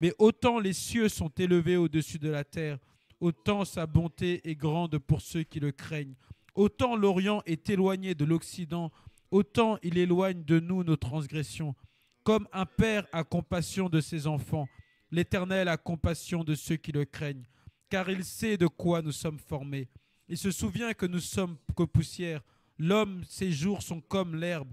Mais autant les cieux sont élevés au-dessus de la terre, autant sa bonté est grande pour ceux qui le craignent. Autant l'Orient est éloigné de l'Occident, autant il éloigne de nous nos transgressions. Comme un père a compassion de ses enfants, l'Éternel a compassion de ceux qui le craignent, car il sait de quoi nous sommes formés. Il se souvient que nous sommes que poussière. L'homme, ses jours sont comme l'herbe.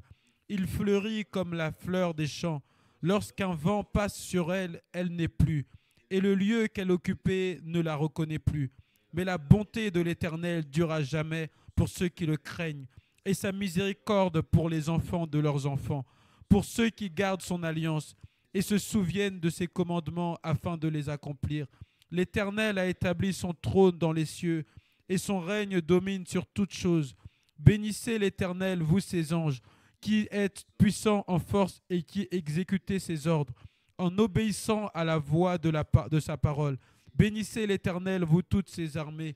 Il fleurit comme la fleur des champs. Lorsqu'un vent passe sur elle, elle n'est plus, et le lieu qu'elle occupait ne la reconnaît plus. Mais la bonté de l'Éternel dure à jamais pour ceux qui le craignent, et sa miséricorde pour les enfants de leurs enfants, pour ceux qui gardent son alliance et se souviennent de ses commandements afin de les accomplir. L'Éternel a établi son trône dans les cieux, et son règne domine sur toutes choses. Bénissez l'Éternel, vous ses anges, qui êtes puissant en force et qui exécutez ses ordres, en obéissant à la voix de sa parole. Bénissez l'Éternel, vous toutes ses armées,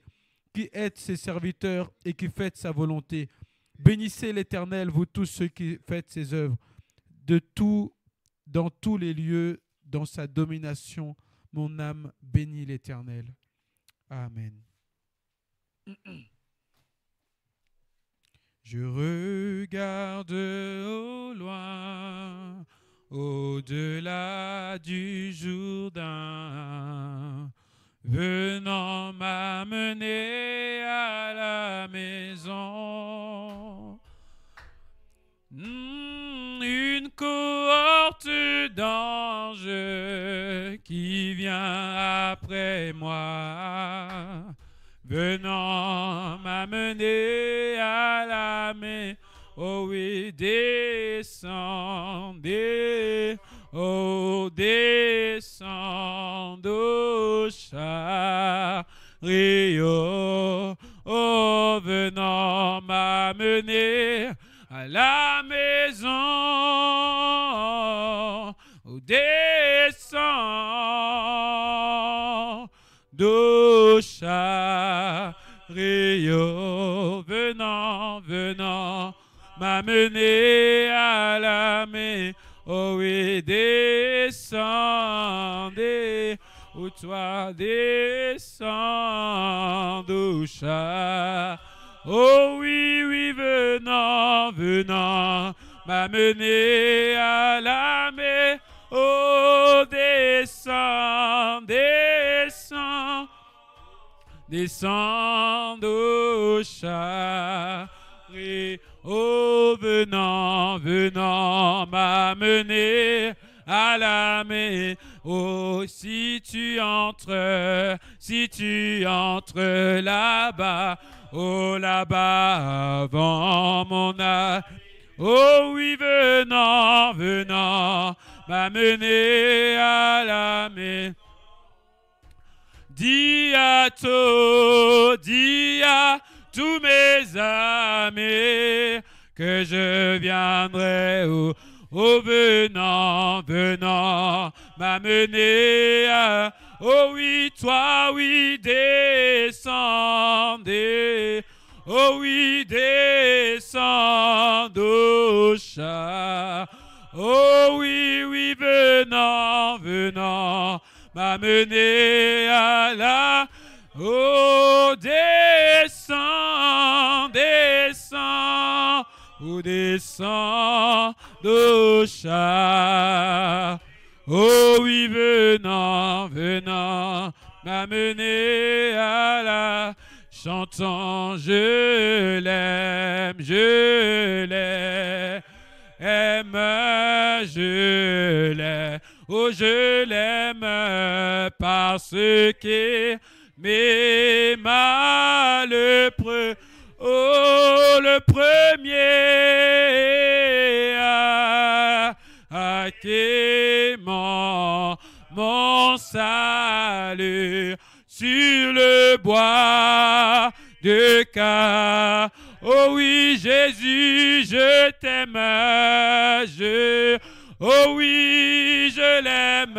qui êtes ses serviteurs et qui faites sa volonté. Bénissez l'Éternel, vous tous ceux qui faites ses œuvres, de tout, dans tous les lieux, dans sa domination. Mon âme bénit l'Éternel. Amen. Je regarde au loin, au-delà du Jourdain, venant m'amener à la maison. Une cohorte d'anges qui vient après moi, venant m'amener à la maison. Oh oui, descendez, oh descendez au chariot, oh venant m'amener à la maison, oh descendez au chariot, venant m'amener à la maison. Oh oui, descendez, ou toi descends au chariot. Oh oui, oui, venant m'amener à la maison. Oh, descends au chariot. Oh, venant m'amener à la maison. Oh, si tu entres là-bas, oh, là-bas avant mon âge. Oh oui, venant m'amener à la maison. Dis à tous mes amis que je viendrai au venant m'amener à... Oh oui, toi, oui, descendez. Oh oui, descends au chariot. Oh oui, oui, venant m'amener à la... Oh, descends, oh, descends au chariot. Oh oui, venant m'amener à la... Chantant, je l'aime, oh je l'aime parce que m'aima le premier qui mon salut sur le bois de Calvaire. Oh oui, Jésus, je t'aime, oh oui, je l'aime,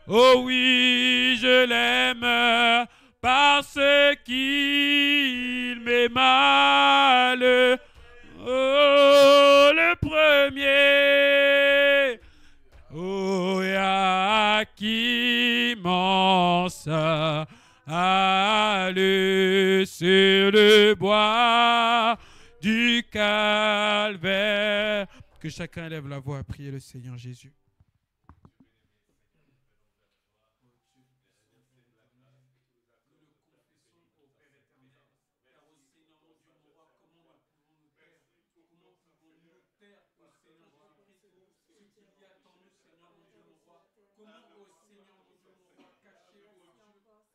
oh oui, je l'aime, parce qu'il m'aima le premier. Oh, yeah. allé sur le bois du calvaire. Que chacun lève la voix à prier le Seigneur Jésus.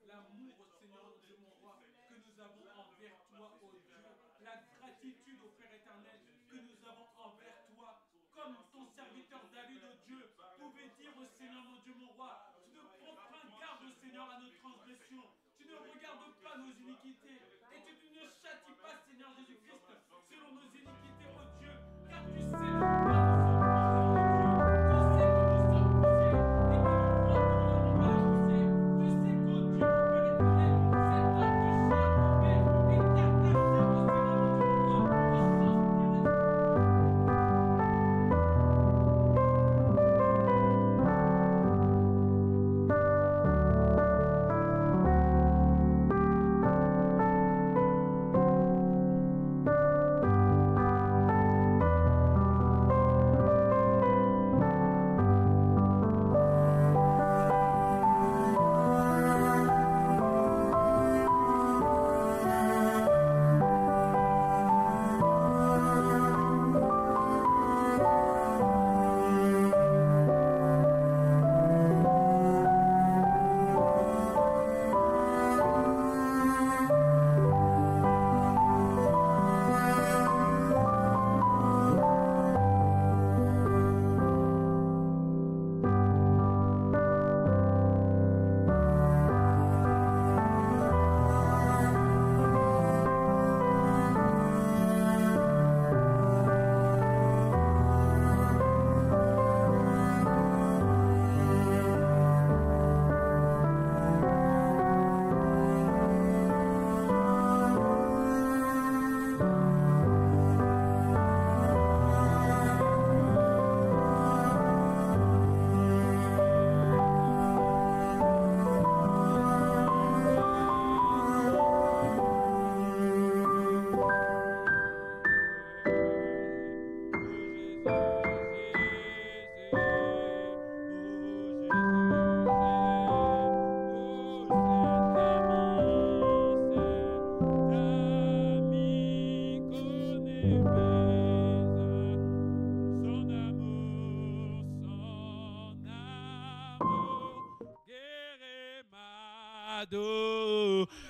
L'amour au Seigneur, mon Dieu, mon roi, que nous avons envers toi, ô Dieu. La gratitude au Père éternel que nous avons envers toi. Comme ton serviteur David, ô Dieu, pouvait dire au Seigneur, mon Dieu, mon roi, tu ne prends garde, au Seigneur, à nos transgressions. Tu ne regardes pas nos iniquités. Et tu ne châties pas, Seigneur Jésus-Christ, selon nos iniquités, ô Dieu. Car tu sais le mal.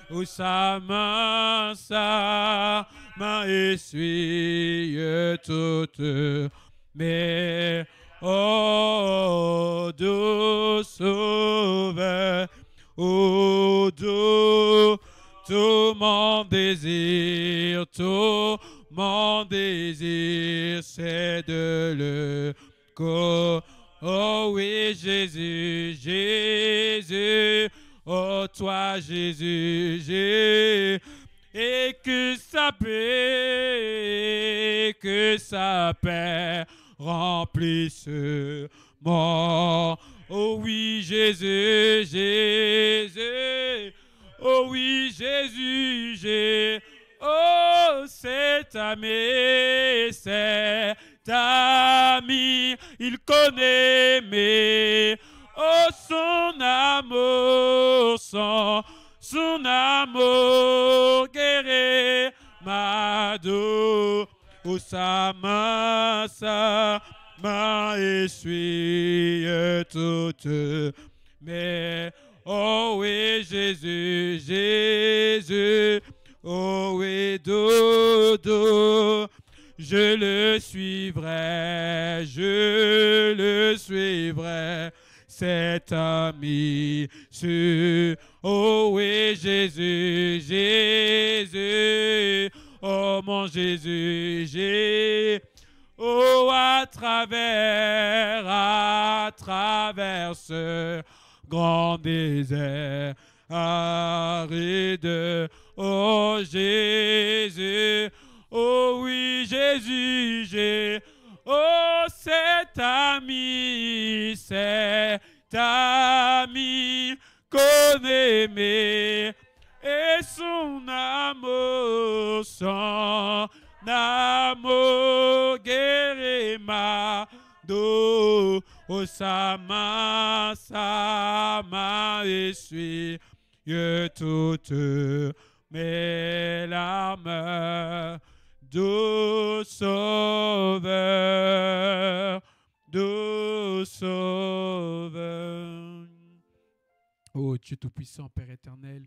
Où sa main essuie toutes mes doux sauveur, doux, tout mon désir, c'est de le connaître. Oh oui, Jésus, Jésus, oh toi, Jésus, Jésus, et que sa paix remplisse mon. Oh oui, Jésus, Jésus, oh oui, Jésus, Jésus, oh c'est ami, il connaît mes, oh son amour, son amour guérit ma douleur, où sa main essuie toutes mes. Oh oui, Jésus, Jésus, oh oui, doudou, je le suivrai, cet ami, oh oui, Jésus, Jésus, oh mon Jésus, oh à travers ce grand désert aride, oh Jésus, oh oui, Jésus, oh cet ami connaît mes, et son amour guérit ma dos. Oh, sa main essuie toutes mes larmes. Doux Sauveur, doux Sauveur. Ô Dieu Tout-Puissant, Père éternel,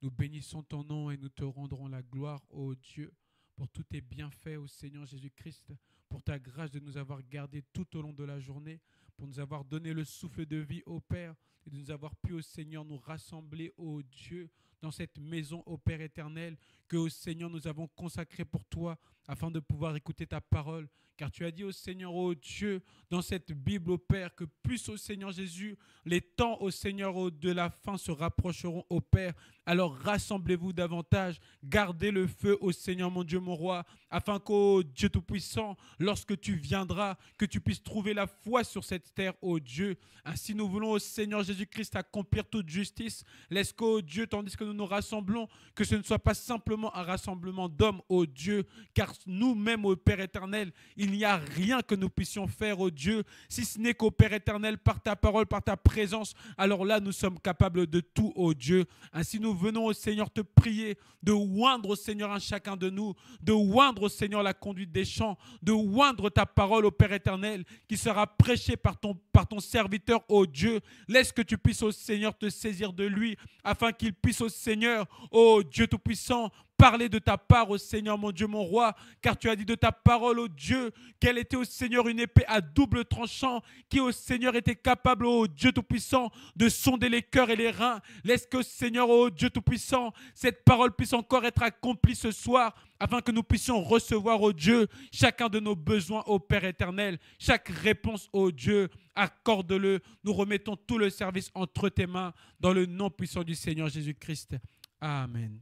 nous bénissons ton nom et nous te rendrons la gloire, ô Dieu, pour tous tes bienfaits, ô Seigneur Jésus-Christ, pour ta grâce de nous avoir gardés tout au long de la journée, pour nous avoir donné le souffle de vie, ô Père, et de nous avoir pu, ô Seigneur, nous rassembler, ô Dieu, dans cette maison, ô Père éternel, que, ô Seigneur, nous avons consacrée pour toi, afin de pouvoir écouter ta parole. Car tu as dit au Seigneur, ô Dieu, dans cette Bible, ô Père, que plus, ô Seigneur Jésus, les temps, ô Seigneur, de la fin se rapprocheront, ô Père. Alors rassemblez-vous davantage, gardez le feu, ô Seigneur, mon Dieu, mon roi, afin qu'ô Dieu Tout-Puissant, lorsque tu viendras, que tu puisses trouver la foi sur cette terre, ô Dieu. Ainsi nous voulons, ô Seigneur Jésus-Christ, accomplir toute justice. Laisse qu'ô Dieu, tandis que nous nous rassemblons, que ce ne soit pas simplement un rassemblement d'hommes, ô Dieu, car nous-mêmes, ô Père éternel, il n'y a rien que nous puissions faire, ô Dieu, si ce n'est qu'au Père éternel, par ta parole, par ta présence, alors là, nous sommes capables de tout, ô Dieu. Ainsi, nous venons, au Seigneur, te prier de oindre, au Seigneur, un chacun de nous, de oindre, au Seigneur, la conduite des chants, de oindre ta parole, ô Père éternel, qui sera prêchée par ton serviteur, ô Dieu. Laisse que tu puisses, au Seigneur, te saisir de lui, afin qu'il puisse, au Seigneur, ô Dieu Tout-Puissant, parler de ta part, ô Seigneur, mon Dieu, mon roi, car tu as dit de ta parole, ô Dieu, qu'elle était, ô Seigneur, une épée à double tranchant, qui, ô Seigneur, était capable, ô Dieu Tout-Puissant, de sonder les cœurs et les reins. Laisse que, Seigneur, ô Dieu Tout-Puissant, cette parole puisse encore être accomplie ce soir, afin que nous puissions recevoir, ô Dieu, chacun de nos besoins, ô Père éternel, chaque réponse, ô Dieu, accorde-le. Nous remettons tout le service entre tes mains, dans le nom puissant du Seigneur Jésus-Christ. Amen.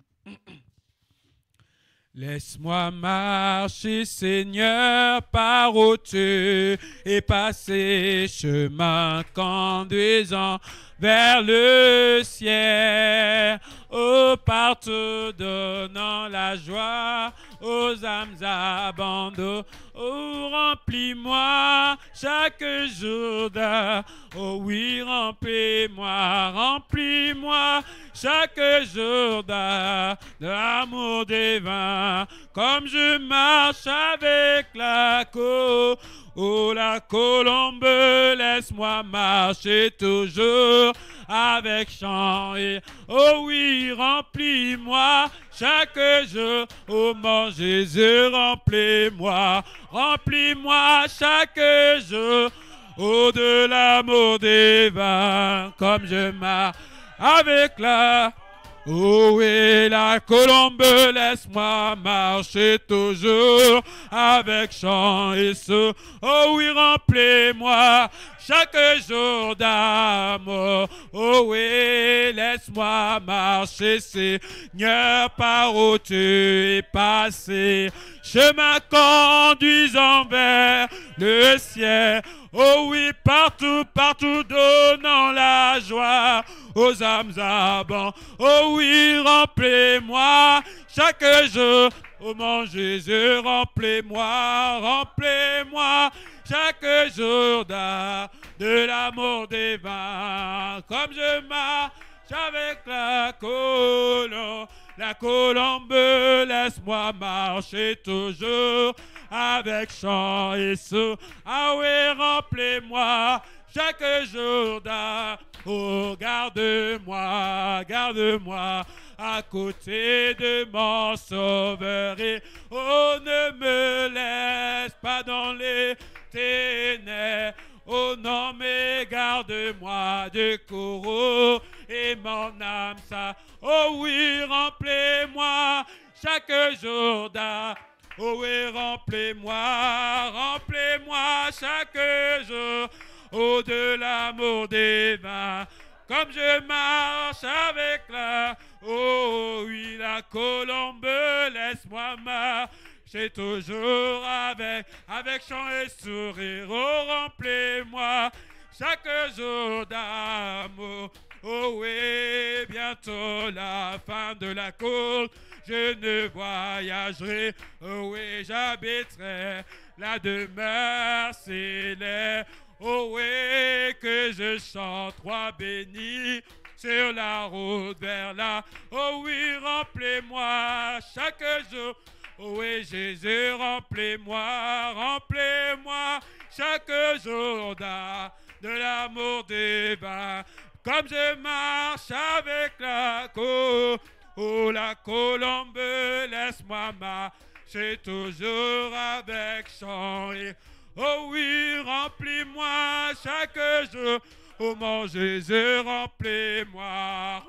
Laisse-moi marcher, Seigneur, par où tu es passé, chemin conduisant vers le ciel. Oh, partout donnant la joie aux âmes abandonnées. Oh, remplis-moi chaque jour de... Oh oui, remplis-moi chaque jour de l'amour divin. Comme je marche avec la colombe, laisse-moi marcher toujours avec chant et oh oui, remplis-moi chaque jour. Oh mon Jésus, remplis-moi chaque jour. Oh, de l'amour divin, comme je marche avec la... Oh oui, la colombe, laisse-moi marcher toujours avec chant et saut. Oh oui, remplis-moi chaque jour d'amour. Oh oui, laisse-moi marcher, Seigneur, par où tu es passé. Chemin conduisant vers le ciel. Oh oui, partout, donnant la joie aux âmes abandonnées. Oh oui, remplis-moi chaque jour. Oh mon Jésus, remplis-moi chaque jour de l'amour divin. Comme je marche avec la colombe, laisse-moi marcher toujours avec chant et saut. Ah oui, remplis-moi chaque jour oh, garde-moi à côté de mon sauveur. Et oh, ne me laisse pas dans les ténèbres. Oh non, mais garde-moi de courroux et mon âme ça. Oh oui, remplis-moi chaque jour oh oui, remplis-moi chaque jour. Oh, de l'amour divin, comme je marche avec oh oui, la colombe, laisse-moi marcher toujours avec chant et sourire. Oh, remplis-moi chaque jour d'amour. Oh oui, c'est bientôt la fin de la course. Je ne voyagerai, oh oui, j'habiterai la demeure céleste. Oh oui, que je chante, roi béni, sur la route vers là. Oh oui, remplis-moi chaque jour. Oh oui, Jésus, remplis-moi chaque jour de l'amour divin. Comme je marche avec la oh la colombe, laisse-moi marcher toujours avec chant. Oh oui, remplis-moi chaque jour. Oh mon Jésus, remplis-moi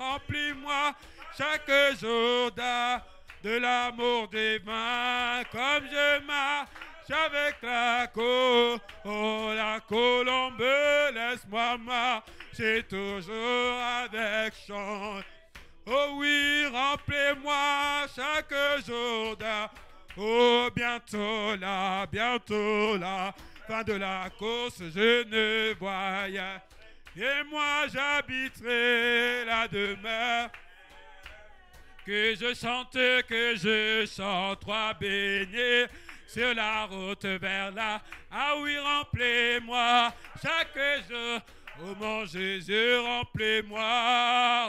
chaque jour de l'amour divin. Comme je marche avec la oh la colombe, laisse-moi marcher toujours avec chant. Oh oui, remplis-moi chaque jour oh, bientôt là, fin de la course, je ne voyage. Et moi j'habiterai la demeure. Que je chante, roi béni, sur la route vers là. Ah oui, remplis-moi chaque jour. Oh mon Jésus, remplis-moi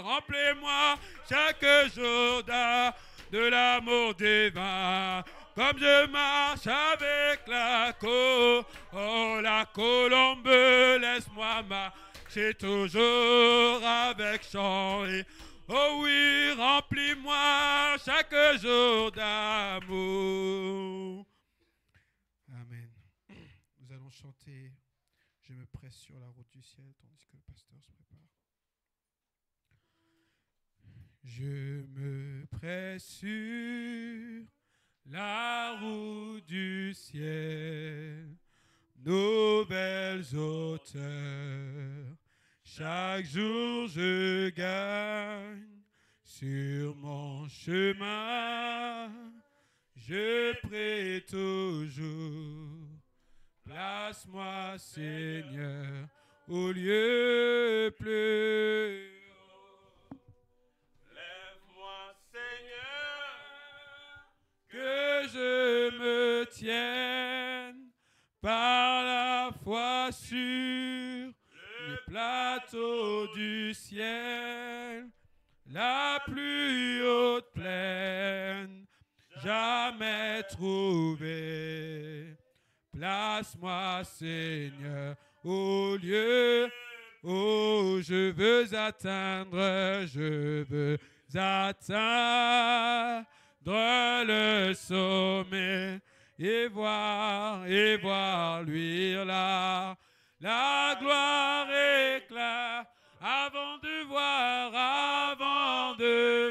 chaque jour de l'amour divin. Comme je marche avec la oh la colombe, laisse-moi marcher toujours avec chant. Oh oui, remplis-moi chaque jour d'amour. Amen. Nous allons chanter « Je me presse sur la route du ciel » tandis que le pasteur se prépare. Je me presse sur la route du ciel, nouvelles hauteurs. Chaque jour je gagne sur mon chemin. Je prie toujours. Place-moi, Seigneur, au lieu plus haut. Lève-moi, Seigneur, que je me tienne par la foi sur les plateaux du ciel, la plus haute plaine jamais trouvée. Place-moi, Seigneur, au lieu où je veux atteindre le sommet et voir luire la gloire éclate avant de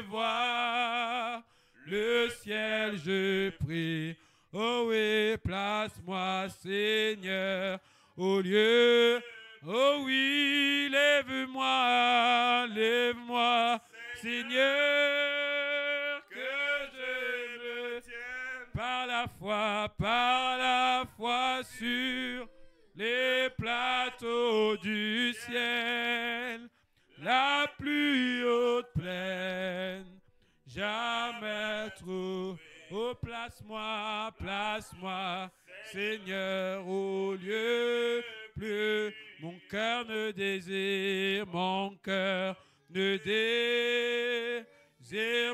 voir le ciel, je prie. Oh oui, place-moi, Seigneur, au lieu. Oh oui, lève-moi, Seigneur, que je me tienne par la foi sur les plateaux du ciel, la plus haute plaine, jamais trop. Oh, place-moi, Seigneur, au lieu plus. Mon cœur ne désire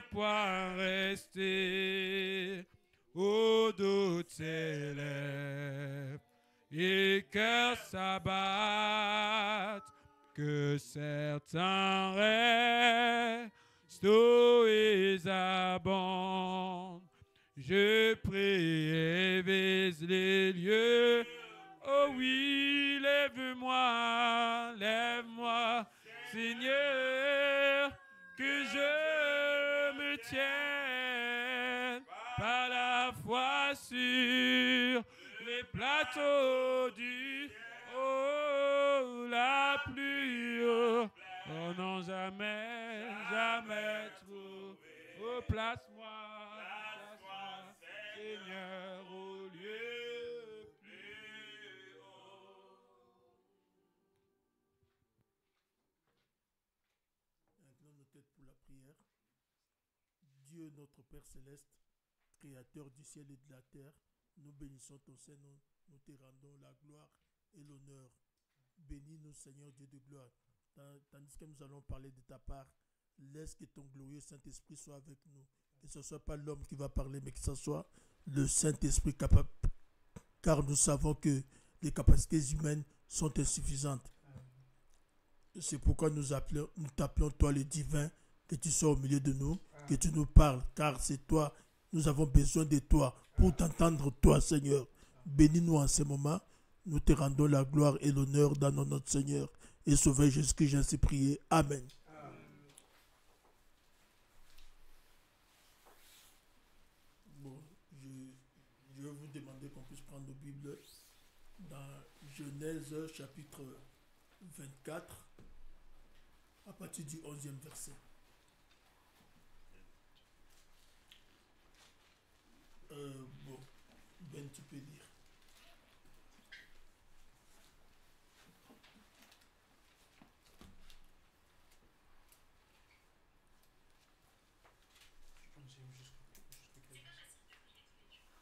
point rester. Au doute s'élève et cœur s'abattent, que certains restent et abondent. Je prie et vise les lieux. Oh oui, lève-moi, Seigneur, que je me tienne par la foi sur les plateaux du la plus haut. Oh non, jamais trop. Oh, place-moi, Seigneur, au lieu plus haut. Incline nos têtes pour la prière. Dieu, notre Père céleste, Créateur du ciel et de la terre, nous bénissons ton Seigneur, nous te rendons la gloire et l'honneur. Bénis-nous, Seigneur Dieu de gloire. Tandis que nous allons parler de ta part, laisse que ton glorieux Saint-Esprit soit avec nous. Que ce ne soit pas l'homme qui va parler, mais que ce soit le Saint-Esprit capable. Car nous savons que les capacités humaines sont insuffisantes. C'est pourquoi nous t'appelons toi le divin, que tu sois au milieu de nous, que tu nous parles, car c'est toi, nous avons besoin de toi pour t'entendre toi, Seigneur. Bénis-nous en ce moment, nous te rendons la gloire et l'honneur dans notre Seigneur et Sauveur Jésus-Christ, j'ai ainsi prié. Amen. Bon, je vais vous demander qu'on puisse prendre nos Bibles dans Genèse chapitre 24 à partir du 11e verset. Bon, Ben, tu peux lire.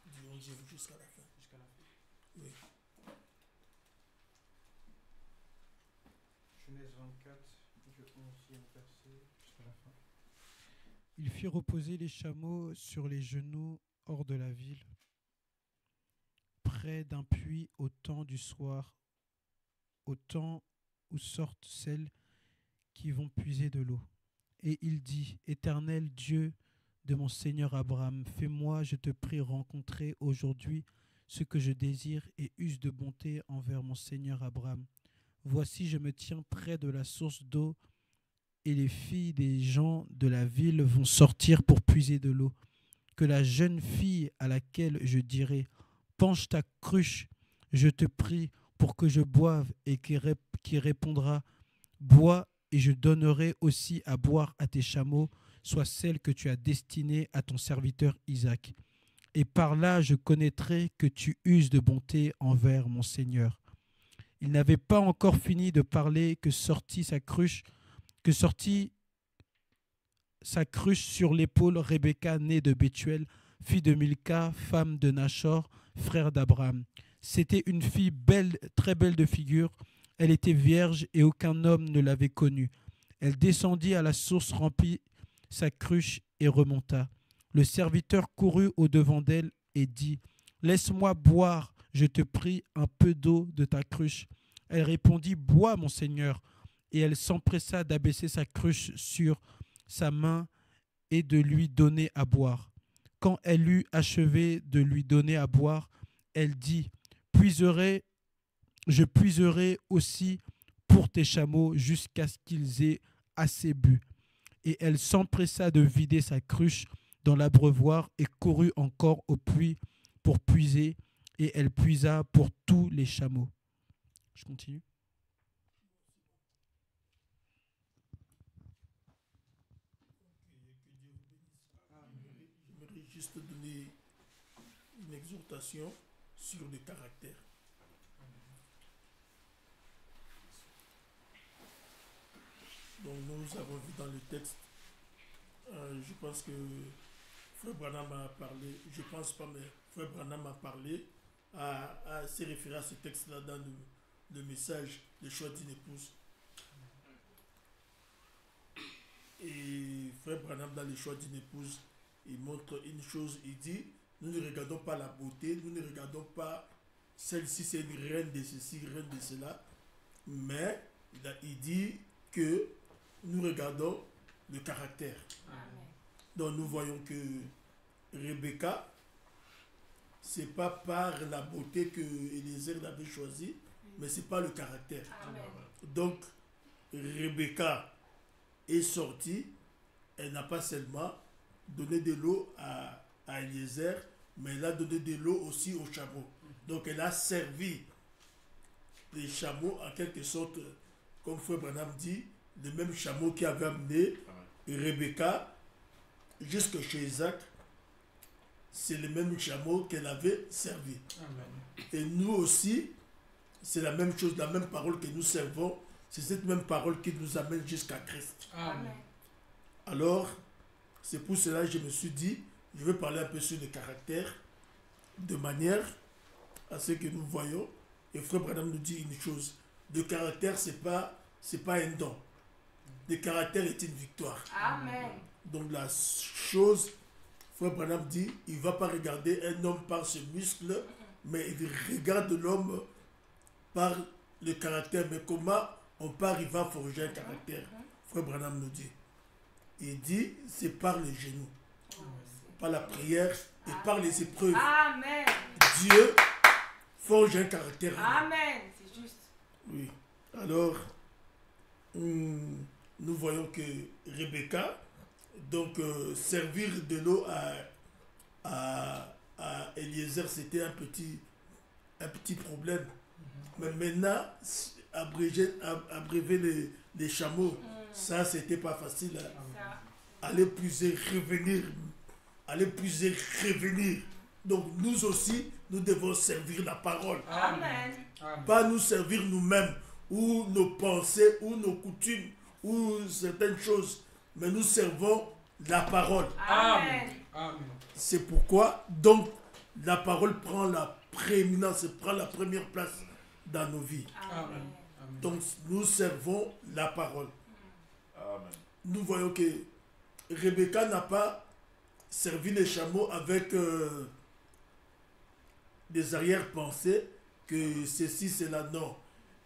Du 11e jusqu'à la fin. Jusqu'à la fin. Oui. Genèse 24, du 11e verset jusqu'à la fin. Il fit reposer les chameaux sur les genoux hors de la ville, près d'un puits au temps du soir, au temps où sortent celles qui vont puiser de l'eau. Et il dit, Éternel Dieu de mon Seigneur Abraham, fais-moi, je te prie, rencontrer aujourd'hui ce que je désire et use de bonté envers mon Seigneur Abraham. Voici, je me tiens près de la source d'eau et les filles des gens de la ville vont sortir pour puiser de l'eau. Que la jeune fille à laquelle je dirai, penche ta cruche, je te prie, pour que je boive, et qui répondra, bois, et je donnerai aussi à boire à tes chameaux, soit celle que tu as destinée à ton serviteur Isaac. Et par là je connaîtrai que tu uses de bonté envers mon Seigneur. Il n'avait pas encore fini de parler que sortit sa cruche sur l'épaule Rebecca, née de Bethuel, fille de Milca, femme de Nachor, frère d'Abraham. C'était une fille belle, très belle de figure. Elle était vierge et aucun homme ne l'avait connue. Elle descendit à la source, remplit sa cruche et remonta. Le serviteur courut au-devant d'elle et dit, « Laisse-moi boire, je te prie, un peu d'eau de ta cruche. » Elle répondit, « Bois, mon Seigneur. » Et elle s'empressa d'abaisser sa cruche sur sa main et de lui donner à boire. Quand elle eut achevé de lui donner à boire, elle dit, je puiserai aussi pour tes chameaux jusqu'à ce qu'ils aient assez bu. Et elle s'empressa de vider sa cruche dans l'abreuvoir et courut encore au puits pour puiser, et elle puisa pour tous les chameaux. Je continue. J'aimerais juste donner une exhortation sur le caractère. Donc nous avons vu dans le texte, je pense que Frère Branham a parlé, je pense pas, mais Frère Branham a parlé, s'est référé à ce texte-là dans le message, le choix d'une épouse. Et Frère Branham, dans le choix d'une épouse, il montre une chose, il dit, nous ne regardons pas la beauté, nous ne regardons pas celle-ci c'est une reine de ceci, reine de cela, mais il dit que nous regardons le caractère. Amen. Donc nous voyons que Rebecca, c'est pas par la beauté que Eliezer l'avait choisi, mais c'est pas le caractère. Amen. Donc Rebecca est sortie, elle n'a pas seulement donné de l'eau à Eliezer, mais elle a donné de l'eau aussi aux chameaux. Donc elle a servi les chameaux en quelque sorte, comme Frère Branham dit, le même chameau qui avait amené Rebecca jusque chez Isaac, c'est le même chameau qu'elle avait servi. Amen. Et nous aussi, c'est la même chose, la même parole que nous servons, c'est cette même parole qui nous amène jusqu'à Christ. Amen. Alors, c'est pour cela que je me suis dit, je vais parler un peu sur le caractère, de manière à ce que nous voyons. Et Frère Branham nous dit une chose, le caractère, c'est pas un don. Le caractère est une victoire. Amen. Donc la chose, Frère Branham dit, il ne va pas regarder un homme par ses muscles, mais il regarde l'homme par le caractère. Mais comment on peut arriver à forger un caractère? Frère Branham nous dit. Il dit, c'est par les genoux, par la prière et par les épreuves. Amen. Dieu forge un caractère. Amen. C'est juste. Oui. Alors, nous voyons que Rebecca, donc servir de l'eau à Eliezer, c'était un petit problème. Mais maintenant, abréver les chameaux, ça, c'était pas facile. Hein. Ça. Aller puiser, revenir. Aller puiser, revenir. Donc, nous aussi, nous devons servir la parole. Amen. Pas nous servir nous-mêmes, ou nos pensées, ou nos coutumes, ou certaines choses. Mais nous servons la parole. Amen. C'est pourquoi, donc, la parole prend la prééminence, prend la première place dans nos vies. Amen. Donc, nous servons la parole. Amen. Nous voyons que Rebecca n'a pas servi les chameaux avec des arrière-pensées que ceci, c'est là. Non.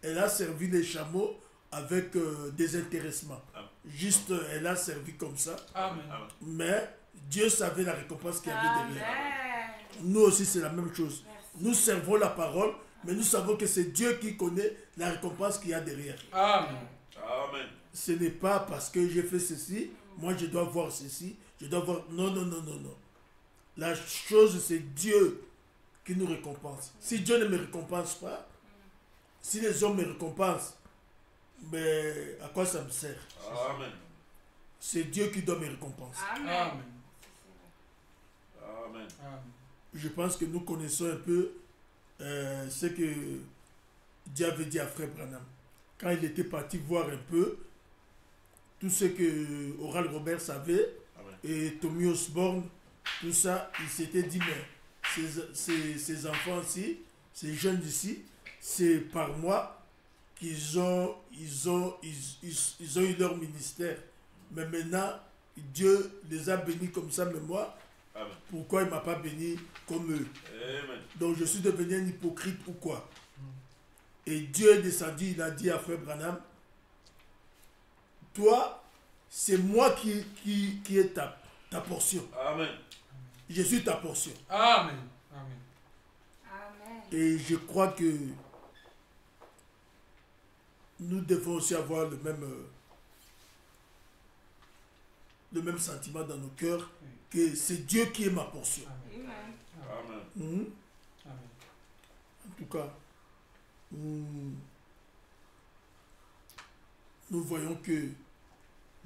Elle a servi les chameaux avec désintéressement. Juste, elle a servi comme ça. Amen. Mais Dieu savait la récompense qu'il y avait derrière. Amen. Nous aussi, c'est la même chose. Merci. Nous servons la parole, mais nous savons que c'est Dieu qui connaît la récompense qu'il y a derrière. Amen. Amen. Ce n'est pas parce que j'ai fait ceci, moi je dois voir ceci, je dois voir... Non, non, non, non, non. La chose, c'est Dieu qui nous récompense. Si Dieu ne me récompense pas, si les hommes me récompensent, mais à quoi ça me sert? Amen. C'est Dieu qui doit me récompenser. Amen. Amen. Amen. Amen. Je pense que nous connaissons un peu ce que Dieu avait dit à Frère Branham. Quand il était parti voir un peu tout ce que Oral Robert savait, Amen. et Tommy Osborne, tout ça, il s'était dit, mais ces enfants-ci, ces jeunes ici, c'est par moi qu'ils ont eu leur ministère. Mais maintenant, Dieu les a bénis comme ça, mais moi, Amen. pourquoi il ne m'a pas béni comme eux? Amen. Donc je suis devenu un hypocrite ou quoi? Et Dieu est descendu, il a dit à Frère Branham, toi, c'est moi qui est ta portion. Amen. Je suis ta portion. Amen. Amen. Amen. Et je crois que nous devons aussi avoir le même sentiment dans nos cœurs, que c'est Dieu qui est ma portion. Amen. Amen. Amen. Mhm. Amen. En tout cas, nous voyons que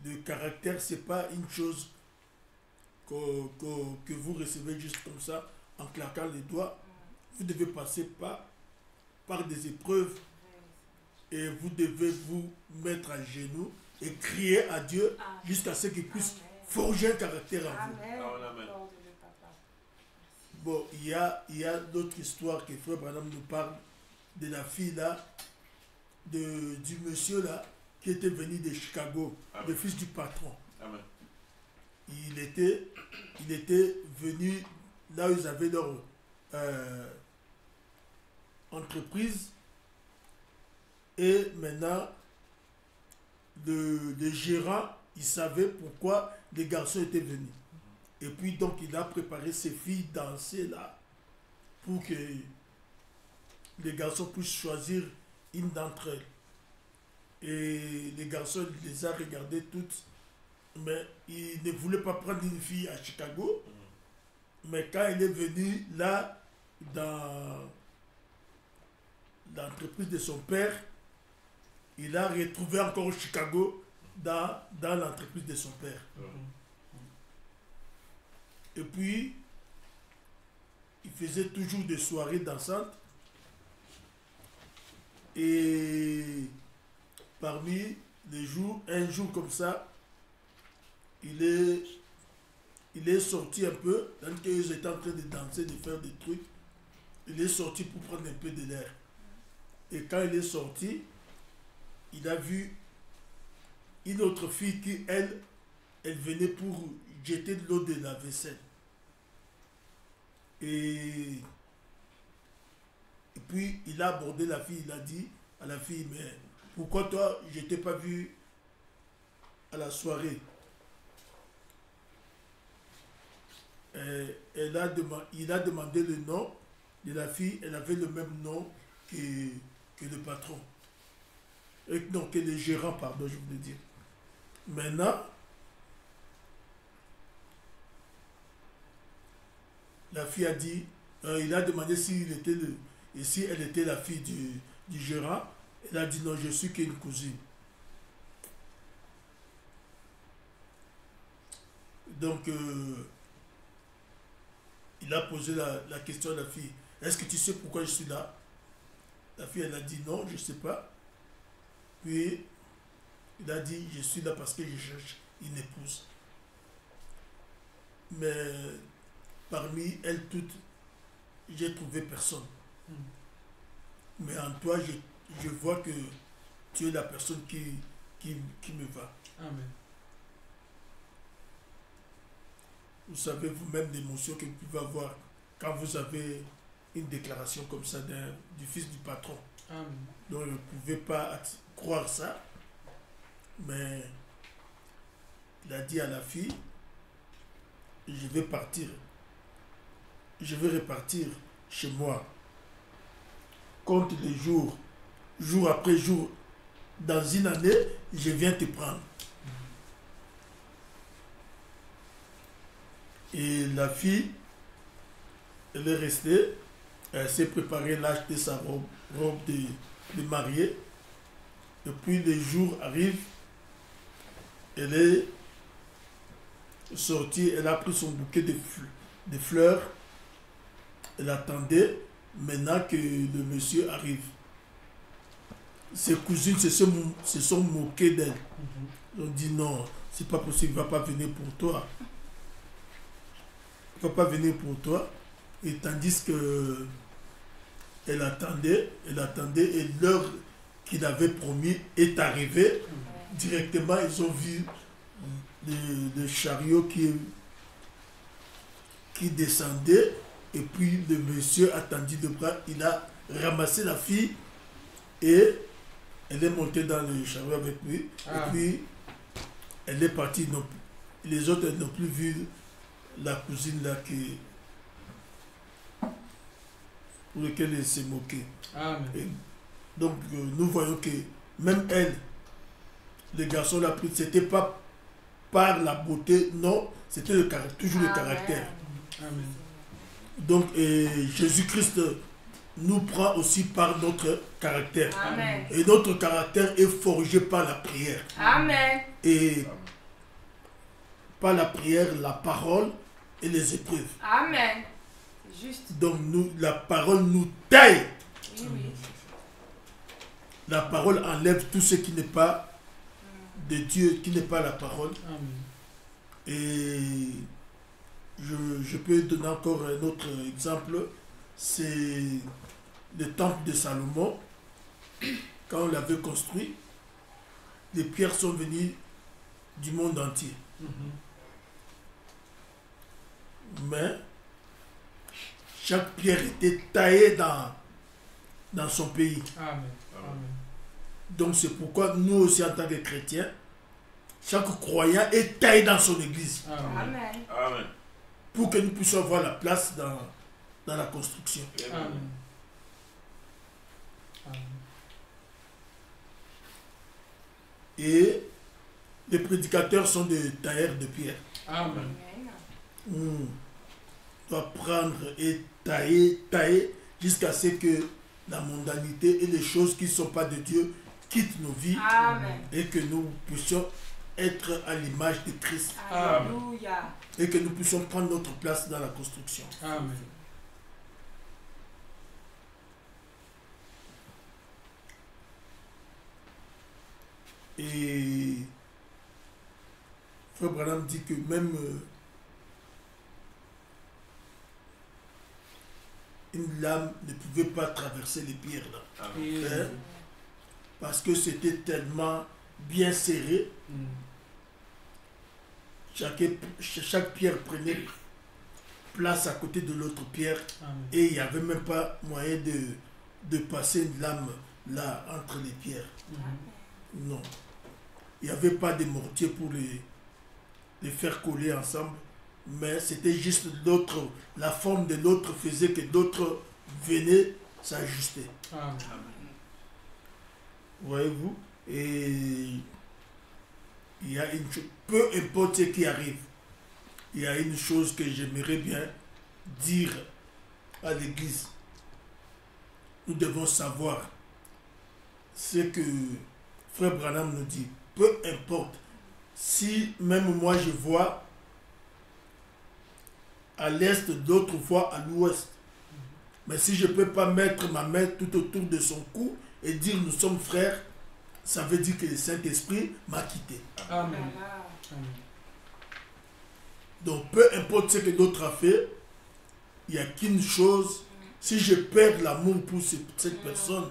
le caractère, c'est pas une chose que vous recevez juste comme ça, en claquant les doigts. Vous devez passer par des épreuves et vous devez vous mettre à genoux et crier à Dieu Amen. jusqu'à ce qu'il puisse Amen. forger un caractère en vous. Amen. Amen. Ordonne-le, papa. Bon, il y a d'autres histoires que Frère Branham nous parle de la fille là, du monsieur là, qui était venu de Chicago, Amen. le fils du patron. Amen. Il était venu là où ils avaient leur entreprise, et maintenant le gérant, il savait pourquoi les garçons étaient venus. Et puis donc il a préparé ses filles danser là pour que les garçons puissent choisir une d'entre elles. Et les garçons, il les a regardées toutes, mais il ne voulait pas prendre une fille à Chicago. Mais quand il est venu là, dans l'entreprise de son père, il a retrouvé encore Chicago dans l'entreprise de son père. Et puis, il faisait toujours des soirées dansantes. Et parmi les jours, un jour comme ça, il est sorti un peu, tant qu'ils étaient en train de danser, de faire des trucs. Il est sorti pour prendre un peu de l'air. Et quand il est sorti, il a vu une autre fille qui, elle venait pour jeter de l'eau de la vaisselle. Et puis, il a abordé la fille, il a dit à la fille, mais pourquoi toi, je ne t'ai pas vu à la soirée? Il a demandé le nom de la fille, elle avait le même nom que le patron. Non, que le gérant, pardon, je voulais dire. Maintenant, la fille a dit, il a demandé si elle était la fille du gérant. Elle a dit non, je suis qu'une cousine. Donc, il a posé la question à la fille. Est-ce que tu sais pourquoi je suis là? La fille, elle a dit non, je ne sais pas. Puis, il a dit, je suis là parce que je cherche une épouse. Mais parmi elles toutes, j'ai trouvé personne. Mais en toi, je vois que tu es la personne qui me va. Amen. Vous savez vous-même l'émotion que vous pouvez avoir quand vous avez une déclaration comme ça du fils du patron. Amen. Donc, vous ne pouvez pas croire ça. Mais il a dit à la fille, je vais partir. Je vais repartir chez moi. Compte les jours, jour après jour. Dans une année, je viens te prendre. Et la fille, elle est restée. Elle s'est préparée, elle a acheté sa robe de mariée. Et puis les jours arrivent. Elle est sortie, elle a pris son bouquet de fleurs. Elle attendait maintenant que le monsieur arrive. Ses cousines se sont moquées d'elle. Ils ont dit non, c'est pas possible, il ne va pas venir pour toi. Il ne va pas venir pour toi. Et tandis que elle attendait et l'heure qu'il avait promis est arrivée. Directement, ils ont vu le chariot qui descendait. Et puis le monsieur a tendu le bras, il a ramassé la fille et elle est montée dans le chariot avec lui. Et puis elle est partie. Donc, les autres n'ont plus vu la cousine là pour laquelle elle s'est moquée. Et donc nous voyons que même elle, le garçon l'a pris, c'était pas par la beauté, non, c'était toujours le caractère. Amen. Donc Jésus-Christ nous prend aussi par notre caractère. Amen. Et notre caractère est forgé par la prière. Amen. Et par la prière, la parole et les épreuves. Amen. Juste. Donc la parole nous taille. Oui, oui. La parole enlève tout ce qui n'est pas de Dieu, qui n'est pas la parole. Amen. Et je peux donner encore un autre exemple. C'est le temple de Salomon. Quand on l'avait construit, les pierres sont venues du monde entier. Mais chaque pierre était taillée dans son pays. Amen. Amen. Donc c'est pourquoi nous aussi en tant que chrétiens, chaque croyant est taillé dans son église. Amen. Amen. Amen. Pour que nous puissions avoir la place dans la construction. Amen. Amen. Et les prédicateurs sont des tailleurs de pierre. Amen. Amen. On doit prendre et tailler jusqu'à ce que la mondanité et les choses qui ne sont pas de Dieu quittent nos vies Amen. et que nous puissions être à l'image de Christ Alléluia. et que nous puissions prendre notre place dans la construction. Amen. Et Frère Branham dit que même une lame ne pouvait pas traverser les pierres là. Amen. Hein? Parce que c'était tellement bien serré. Chaque pierre prenait place à côté de l'autre pierre et il n'y avait même pas moyen de passer une lame là entre les pierres. Non. Il n'y avait pas de mortier pour les faire coller ensemble, mais c'était juste l'autre, la forme de l'autre faisait que d'autres venaient s'ajuster. Voyez-vous? Et il y a une chose, peu importe ce qui arrive, il y a une chose que j'aimerais bien dire à l'Église. Nous devons savoir ce que Frère Branham nous dit. Peu importe, si même moi je vois à l'est, d'autres voient à l'ouest. Mais si je ne peux pas mettre ma main tout autour de son cou et dire nous sommes frères, ça veut dire que le Saint-Esprit m'a quitté. Amen. Donc peu importe ce que l'autre a fait, il n'y a qu'une chose. Si je perds l'amour pour cette personne,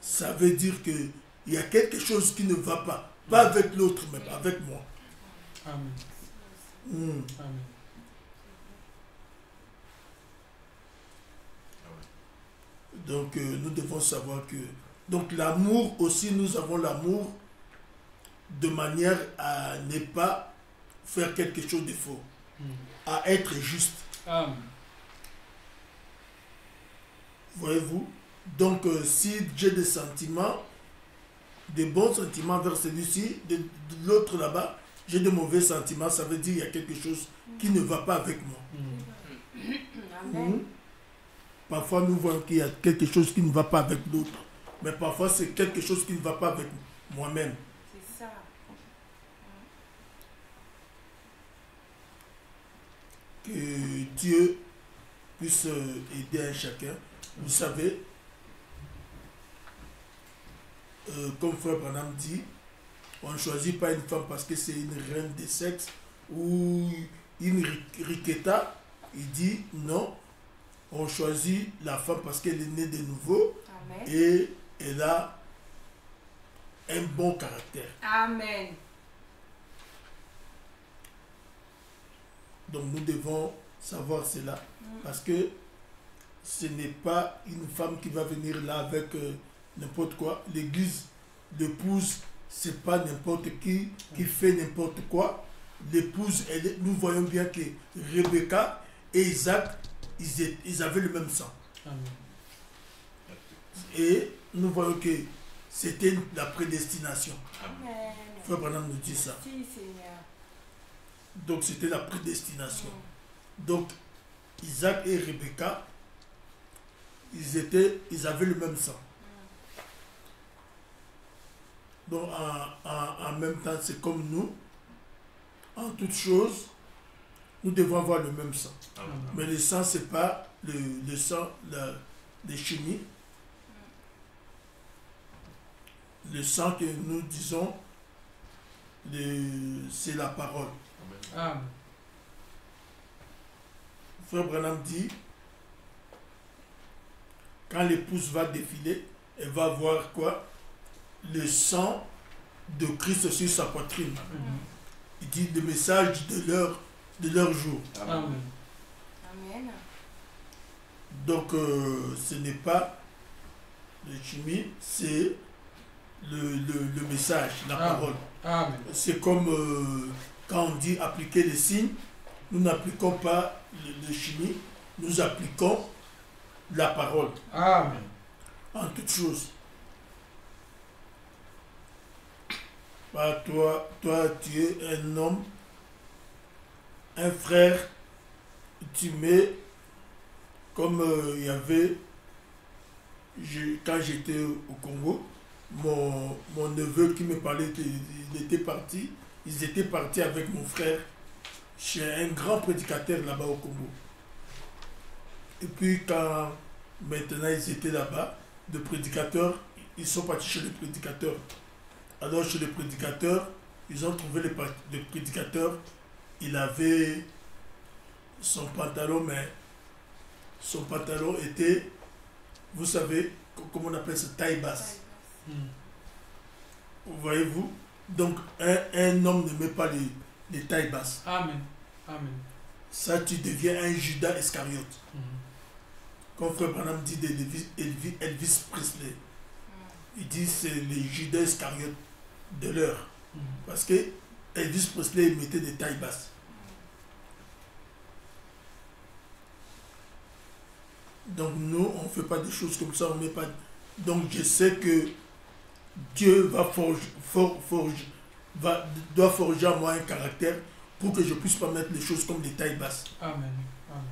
ça veut dire qu'il y a quelque chose qui ne va pas. Pas avec l'autre, mais avec moi. Amen. Mm. Amen. Donc nous devons savoir que... Donc l'amour aussi, nous avons l'amour de manière à ne pas faire quelque chose de faux. À être juste. Amen. Voyez-vous? Donc si j'ai des sentiments, des bons sentiments vers celui-ci, de l'autre là-bas, j'ai de mauvais sentiments, ça veut dire qu'il y a quelque chose qui ne va pas avec moi. Amen. Parfois nous voyons qu'il y a quelque chose qui ne va pas avec l'autre. Mais parfois c'est quelque chose qui ne va pas avec moi-même. C'est ça. Que Dieu puisse aider un chacun. Vous savez, comme Frère Branham dit, on ne choisit pas une femme parce que c'est une reine des sexes ou une riqueta. Il dit non, on choisit la femme parce qu'elle est née de nouveau Amen. et elle a un bon caractère. Amen. Donc nous devons savoir cela parce que ce n'est pas une femme qui va venir là avec n'importe quoi. L'église, l'épouse, c'est pas n'importe qui fait n'importe quoi. L'épouse, nous voyons bien que Rebecca et Isaac, ils avaient le même sang. Amen. Et nous voyons que c'était la prédestination. Amen. Frère Branham nous dit ça. Si, Seigneur. Donc c'était la prédestination. Donc Isaac et Rebecca, ils avaient le même sang. Donc en même temps, c'est comme nous. En toute chose, nous devons avoir le même sang. Mais le sang, ce n'est pas le sang de chimie. Le sang que nous disons, c'est la parole. Amen. Frère Branham dit, quand l'épouse va défiler, elle va voir quoi? Le sang de Christ sur sa poitrine. Il dit le message de leur jour. Amen. Amen. Donc ce n'est pas le chimie, c'est le message, la parole. Amen. C'est comme quand on dit appliquer les signes, nous n'appliquons pas le chimie, nous appliquons la parole Amen. en toutes choses. Bah, toi, tu es un homme, un frère, tu mets comme il y avait, quand j'étais au Congo, mon neveu qui me parlait, il était parti, ils étaient partis avec mon frère chez un grand prédicateur là-bas au Congo. Et puis quand maintenant ils étaient là-bas, le prédicateur, ils sont partis chez le prédicateur. Alors chez le prédicateur, ils ont trouvé le prédicateur, il avait son pantalon, mais son pantalon était, vous savez, comment on appelle ça, taille basse. Voyez-vous? Donc, un homme ne met pas les tailles basses. Amen. Amen. Ça, tu deviens un Judas Iscariote. Comme Frère Branham dit Elvis Presley. Il dit c'est les Judas Iscariote de l'heure. Parce que Elvis Presley mettait des tailles basses. Donc nous, on ne fait pas des choses comme ça, on met pas. Donc je sais que Dieu doit forger en moi un caractère pour que je ne puisse pas mettre les choses comme des tailles basses. Amen. Amen.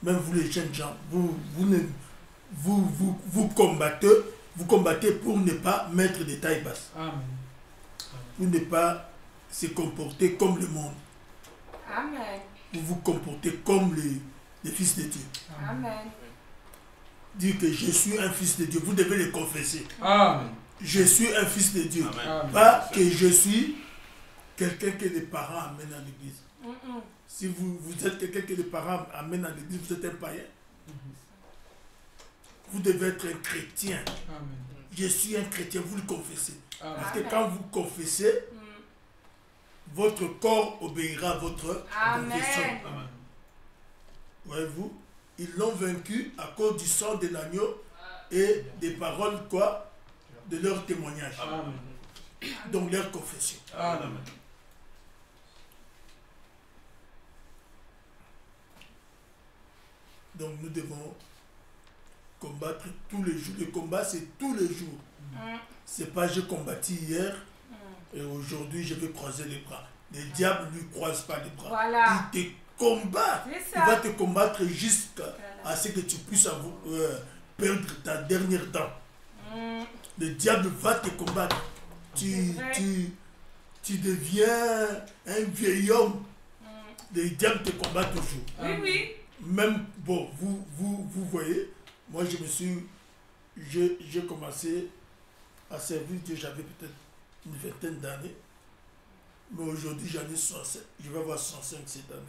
Même vous les jeunes gens, vous combattez pour ne pas mettre des tailles basses. Amen. Pour ne pas se comporter comme le monde. Amen. Vous vous comportez comme les fils de Dieu. Amen. Dire que je suis un fils de Dieu, vous devez le confesser. Amen. Je suis un fils de Dieu. Amen. Pas que je suis quelqu'un que les parents amènent à l'église. Si vous êtes quelqu'un que les parents amènent à l'église, vous êtes un païen. Vous devez être un chrétien. Amen. Je suis un chrétien, vous le confessez. Amen. Parce que quand vous confessez, votre corps obéira à votre confession. Amen. Voyez-vous, ils l'ont vaincu à cause du sang de l'agneau et des paroles quoi, de leur témoignage. Amen. Donc leur confession. Amen. Donc nous devons combattre tous les jours. Le combat, c'est tous les jours. C'est pas j'ai combattu hier et aujourd'hui je vais croiser les bras. Le diable ne lui croise pas les bras. Voilà. Il te combat. C'est Il ça. va te combattre jusqu'à ce que tu puisses perdre ta dernière dent. Le diable va te combattre. Tu deviens un vieil homme. Le diable te combat toujours. Oui, oui. Même, bon, vous voyez, moi j'ai commencé à servir Dieu, j'avais peut-être une vingtaine d'années. Mais aujourd'hui, j'en ai 67. Je vais avoir 65 cette année.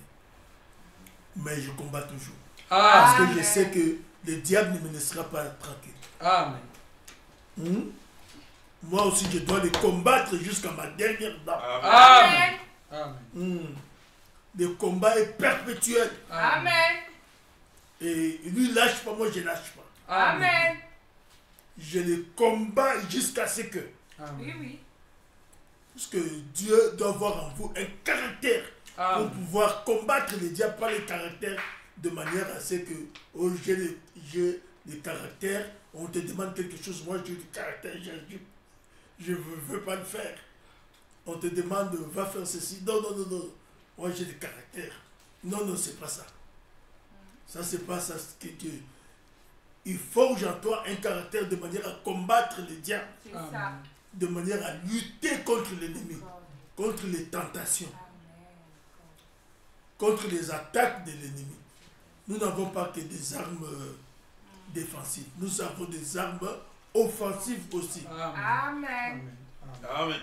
Mais je combats toujours. Parce que je sais que le diable ne me laissera pas tranquille. Amen. Moi aussi, je dois le combattre jusqu'à ma dernière dent. Amen. Amen. Le combat est perpétuel. Amen. Et lui lâche pas, moi je lâche pas. Amen. Je le combats jusqu'à ce que. Oui, Amen. oui. Parce que Dieu doit avoir en vous un caractère pour Amen. pouvoir combattre le diable par le caractère de manière à ce que oh, j'ai le caractère, on te demande quelque chose, moi j'ai le caractère, je ne veux pas le faire. On te demande va faire ceci, non, moi j'ai le caractère. Non, c'est pas ça. Ça, c'est pas ça que Dieu. Il forge en toi un caractère de manière à combattre le diable, C'est ça. Amen. de manière à lutter contre l'ennemi, contre les tentations, contre les attaques de l'ennemi. Nous n'avons pas que des armes défensives, nous avons des armes offensives aussi. Amen. Amen. Amen. Amen.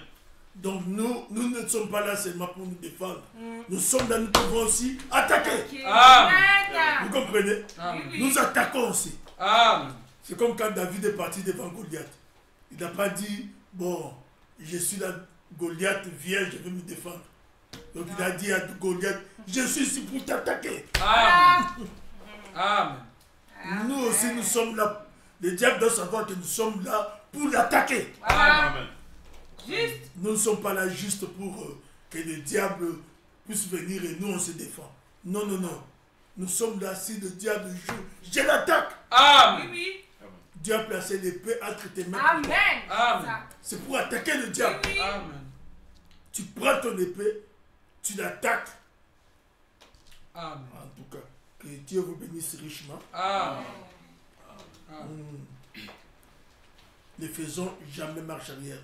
Donc nous ne sommes pas là seulement pour nous défendre. Nous sommes là, nous pouvons aussi attaquer. Amen. Vous comprenez? Amen. Nous attaquons aussi. Amen. C'est comme quand David est parti devant Goliath. Il n'a pas dit, bon, je suis là, Goliath, viens, je vais me défendre. Donc il a dit à Goliath, je suis ici pour t'attaquer. Amen. Amen. Nous aussi, nous sommes là. Le diable doit savoir que nous sommes là pour l'attaquer. Amen. Juste. Nous ne sommes pas là juste pour que le diable puisse venir et nous on se défend. Non. Nous sommes là si le diable joue. Je l'attaque. Oui, Amen. oui. Dieu a placé l'épée entre tes mains. Amen. Amen. C'est pour attaquer le diable. Oui, oui. Amen. Tu prends ton épée, tu l'attaques. Amen. En tout cas, que Dieu vous bénisse richement. Amen. Amen. Ne faisons jamais marche arrière.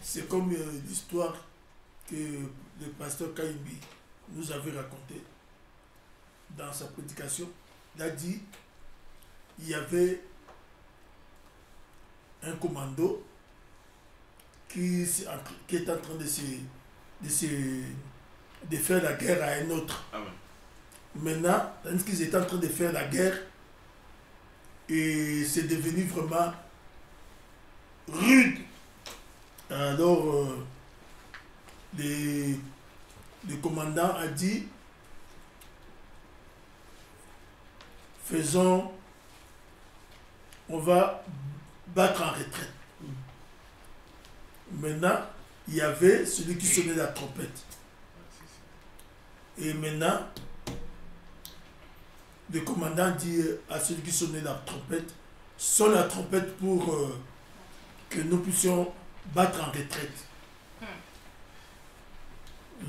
C'est comme l'histoire que le pasteur Kaimbi nous avait racontée dans sa prédication. Il a dit il y avait un commando qui est en train de de faire la guerre à un autre. Amen. Maintenant, tandis qu'ils étaient en train de faire la guerre, et c'est devenu vraiment rude. Alors, le commandant a dit, on va battre en retraite. Maintenant, il y avait celui qui sonnait la trompette. Et maintenant, le commandant dit à celui qui sonnait la trompette, sonne la trompette pour que nous puissions battre en retraite.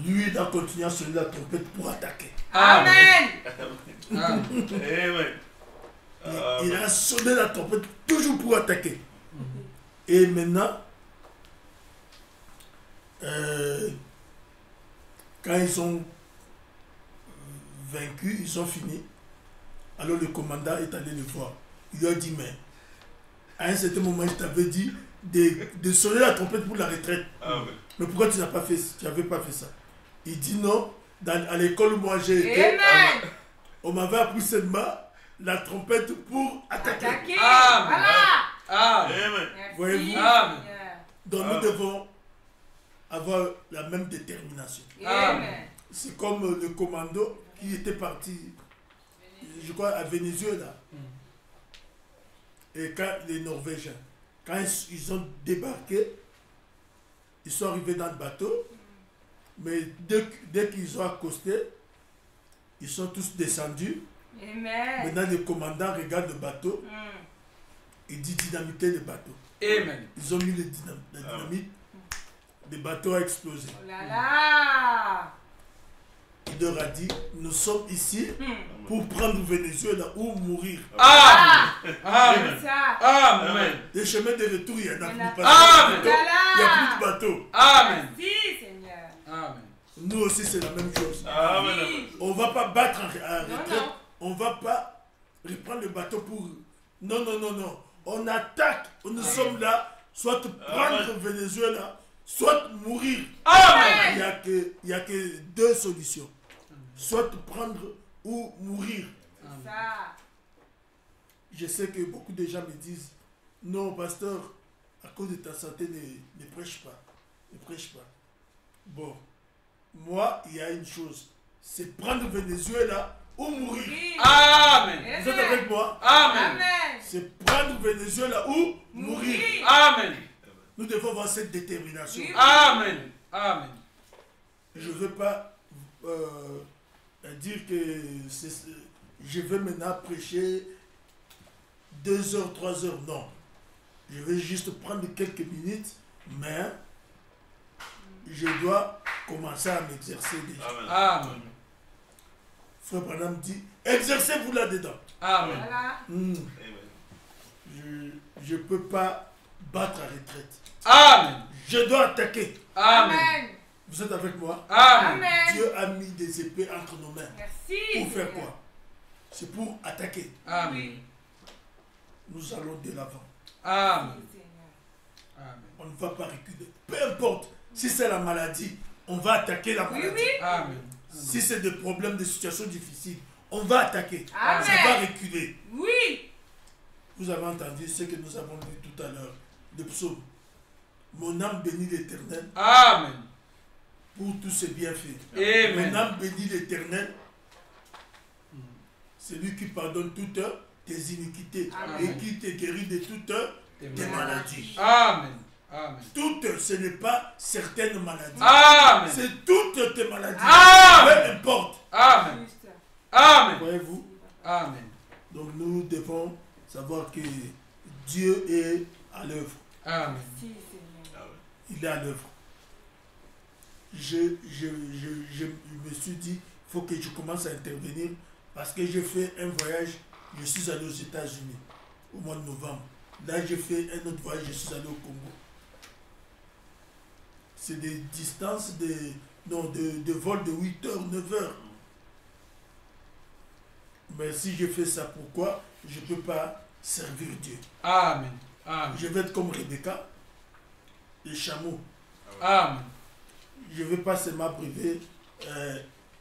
Lui, il a continué à sonner la trompette pour attaquer. Amen. Amen. Il a sonné la trompette toujours pour attaquer. Et maintenant, quand ils ont vaincu, ils ont fini. Alors le commandant est allé le voir. Il lui a dit, mais à un certain moment, je t'avais dit de sonner la trompette pour la retraite. Amen. Mais pourquoi tu n'avais pas fait ça? Il dit non, à l'école où moi j'ai été, Amen. on m'avait appris seulement la trompette pour attaquer. Attaquer. Amen. Voilà. Amen. Merci, Voyez-vous? Amen. Seigneur. Donc nous devons avoir la même détermination. Amen. C'est comme le commando qui était parti, je crois, à Venezuela. Et quand les Norvégiens, quand ils ont débarqué, ils sont arrivés dans le bateau, mais dès qu'ils ont accosté, ils sont tous descendus. Amen. Maintenant, le commandant regarde le bateau, il dit dynamiter le bateau. Amen. Ils ont mis la dynamite, le bateau a explosé. Oh là là. Il leur a dit, nous sommes ici pour prendre Venezuela ou mourir. Amen. Amen. C'est ça. Amen. Les chemins de retour, il y en a Il y en a plus. pas. Parce Amen. que il n'y a plus de bateau. Amen. Merci, Seigneur. Amen. Nous aussi, c'est la même chose. Amen. Oui. On ne va pas battre en Non, retraite. non. On ne va pas reprendre le bateau pour... Non, non, non, non. On attaque. Nous sommes là, soit prendre Venezuela, soit mourir. Amen. Il y a que deux solutions. Soit prendre ou mourir. C'est ça. Je sais que beaucoup de gens me disent, non, pasteur, à cause de ta santé, ne prêche pas. Ne prêche pas. Bon, moi, il y a une chose, c'est prendre Venezuela ou mourir. Oui. Amen. Vous êtes avec moi? Amen. Amen. C'est prendre Venezuela ou mourir. Amen. Nous devons avoir cette détermination. Oui. Amen. Amen. Je ne veux pas dire que je vais maintenant prêcher 2 heures, 3 heures. Non. Je vais juste prendre quelques minutes, mais je dois commencer à m'exercer déjà. Amen. Frère Branham dit, exercez-vous là-dedans. Amen. Voilà. Je ne peux pas battre à retraite. Amen. Je dois attaquer. Amen. Amen. Vous êtes avec moi? Amen. Amen. Dieu a mis des épées entre nos mains. Merci. Pour faire Seigneur. quoi? C'est pour attaquer. Amen. Nous allons de l'avant. Amen. Merci, Seigneur. Amen. On ne va pas reculer. Peu importe. Si c'est la maladie, on va attaquer la Oui, maladie. oui. Amen. Si c'est des problèmes, des situations difficiles, on va attaquer. Amen. Ça va reculer. Oui. Vous avez entendu ce que nous avons lu tout à l'heure, le psaume. Mon âme bénit l'Éternel Amen. pour tous ses bienfaits. Amen. Mon âme bénit l'Éternel. C'est lui qui pardonne toutes tes iniquités Amen. et qui te guérit de toutes tes maladies. Amen. Amen. Toutes, ce n'est pas certaines maladies. Amen. C'est toutes tes maladies. Amen. Peu importe. Amen. Juste. Amen. Voyez-vous? Amen. Donc nous devons savoir que Dieu est à l'œuvre. Amen. Merci, Seigneur. Il est à l'œuvre. Je me suis dit, il faut que je commence à intervenir parce que j'ai fait un voyage, je suis allé aux États-Unis au mois de novembre. Là, j'ai fait un autre voyage, je suis allé au Congo. C'est des distances de vol de 8 heures, 9 heures. Mais si je fais ça, pourquoi je ne peux pas servir Dieu? Amen. Amen. Je vais être comme Rebecca, les chameaux. Amen. je ne veux pas seulement abreuver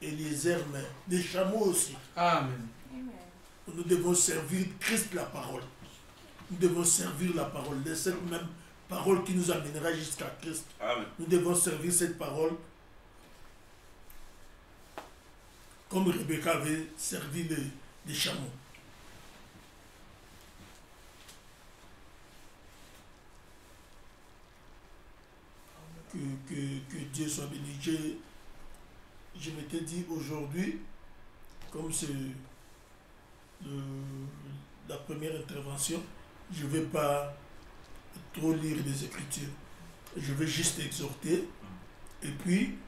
Eliezer, mais des chameaux aussi. Amen. Nous devons servir Christ la parole. Nous devons servir la parole, de cette même parole qui nous amènera jusqu'à Christ. Amen. Nous devons servir cette parole comme Rebecca avait servi les chameaux. Que Dieu soit béni. Je m'étais dit aujourd'hui, comme c'est la première intervention, je ne vais pas trop lire les Écritures. Je vais juste exhorter. Et puis,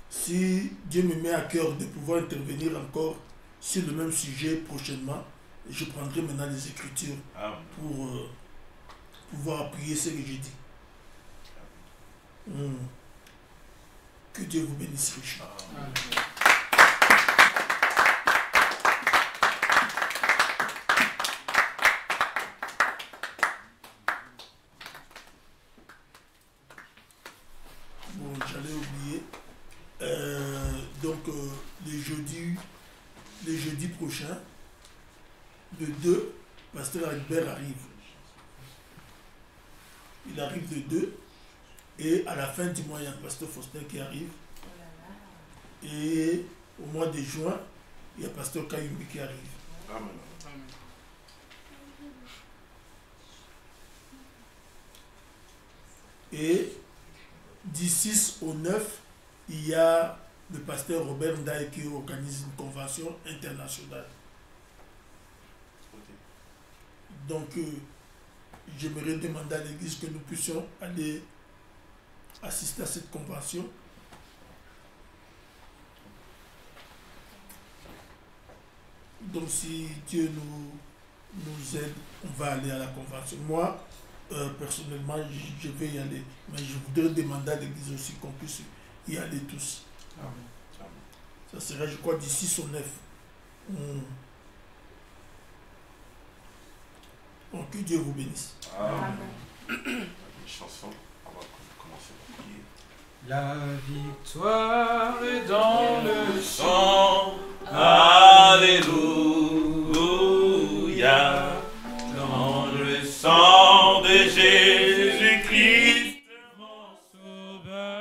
si Dieu me met à cœur de pouvoir intervenir encore sur le même sujet prochainement, je prendrai maintenant les Écritures pour pouvoir appuyer ce que j'ai dit. Que Dieu vous bénisse richement. Bon, j'allais oublier. Donc, le jeudi prochain, le 2, Pasteur Albert arrive. Il arrive le 2. Et à la fin du mois, il y a le Pasteur Faustin qui arrive. Et au mois de juin, il y a Pasteur Kayumbi qui arrive. Amen. Et du 6 au 9, il y a le Pasteur Robert Ndaye qui organise une convention internationale. Donc, j'aimerais demander à l'Église que nous puissions aller assister à cette convention. Donc si Dieu nous aide, on va aller à la convention. Moi, personnellement, je vais y aller. Mais je voudrais demander à l'Église aussi qu'on puisse y aller tous. Amen. Ça sera, je crois, du 6 au 9. Donc, que Dieu vous bénisse. Amen. Une chanson. On va commencer par prier. La victoire est dans le Chant, Alléluia, dans le sang de Jésus-Christ, mon sauveur.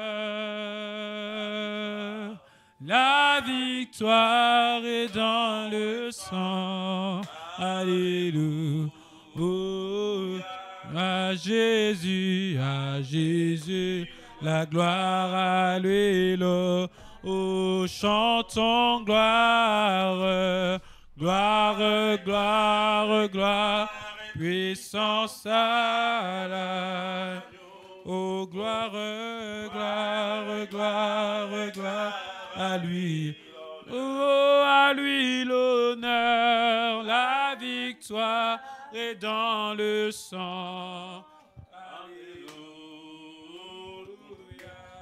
La victoire est dans le sang. Alléluia. À Jésus, la gloire à lui, oh, chantons gloire, gloire, gloire, gloire, puissance à la, oh, gloire, gloire, gloire, gloire, à lui, oh, à lui l'honneur, la victoire est dans le sang.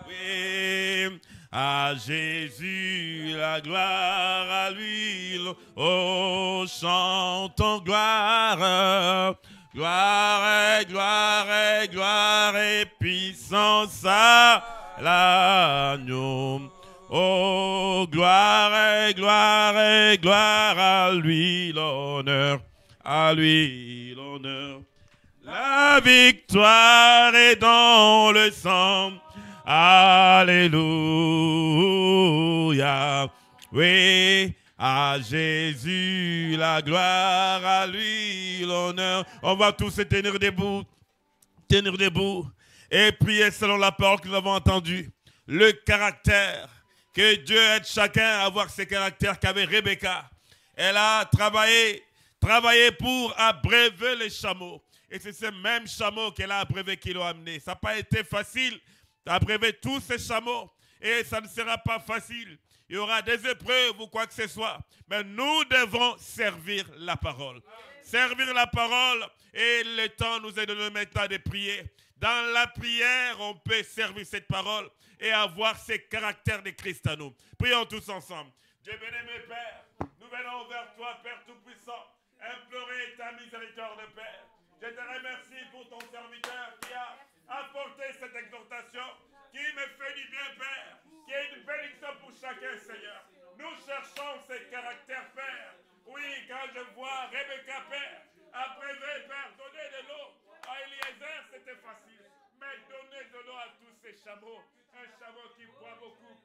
Oui, à Jésus la gloire, à lui, oh, chantons gloire, gloire, gloire, gloire et puissance à l'agneau. Oh, gloire, gloire, gloire à lui l'honneur, à lui l'honneur. La victoire est dans le sang. Alléluia. Oui, à Jésus la gloire, à lui l'honneur. On va tous se tenir debout et prier selon la parole que nous avons entendue. Le caractère, que Dieu aide chacun à avoir ce caractère qu'avait Rebecca. Elle a travaillé pour abreuver les chameaux. Et c'est ce même chameau qu'elle a abreuvé qui l'ont amené. Ça n'a pas été facile d'abreuver tous ces chameaux. Et ça ne sera pas facile. Il y aura des épreuves ou quoi que ce soit. Mais nous devons servir la parole. Servir la parole. Et le temps nous est donné maintenant de prier. Dans la prière, on peut servir cette parole et avoir ces caractères de Christ à nous. Prions tous ensemble. Dieu bien-aimé Père, nous venons vers toi, Père Tout-Puissant, implorer ta miséricorde, Père. Je te remercie pour ton serviteur qui a apporté cette exhortation. qui me fait du bien, Père, qui est une bénédiction pour chacun, Seigneur. Nous cherchons ces caractères, Père. Oui, quand je vois Rebecca, Père, après, Père, donner de l'eau à Eliezer, c'était facile. Mais donner de l'eau à tous ces chameaux, un chameau qui boit beaucoup.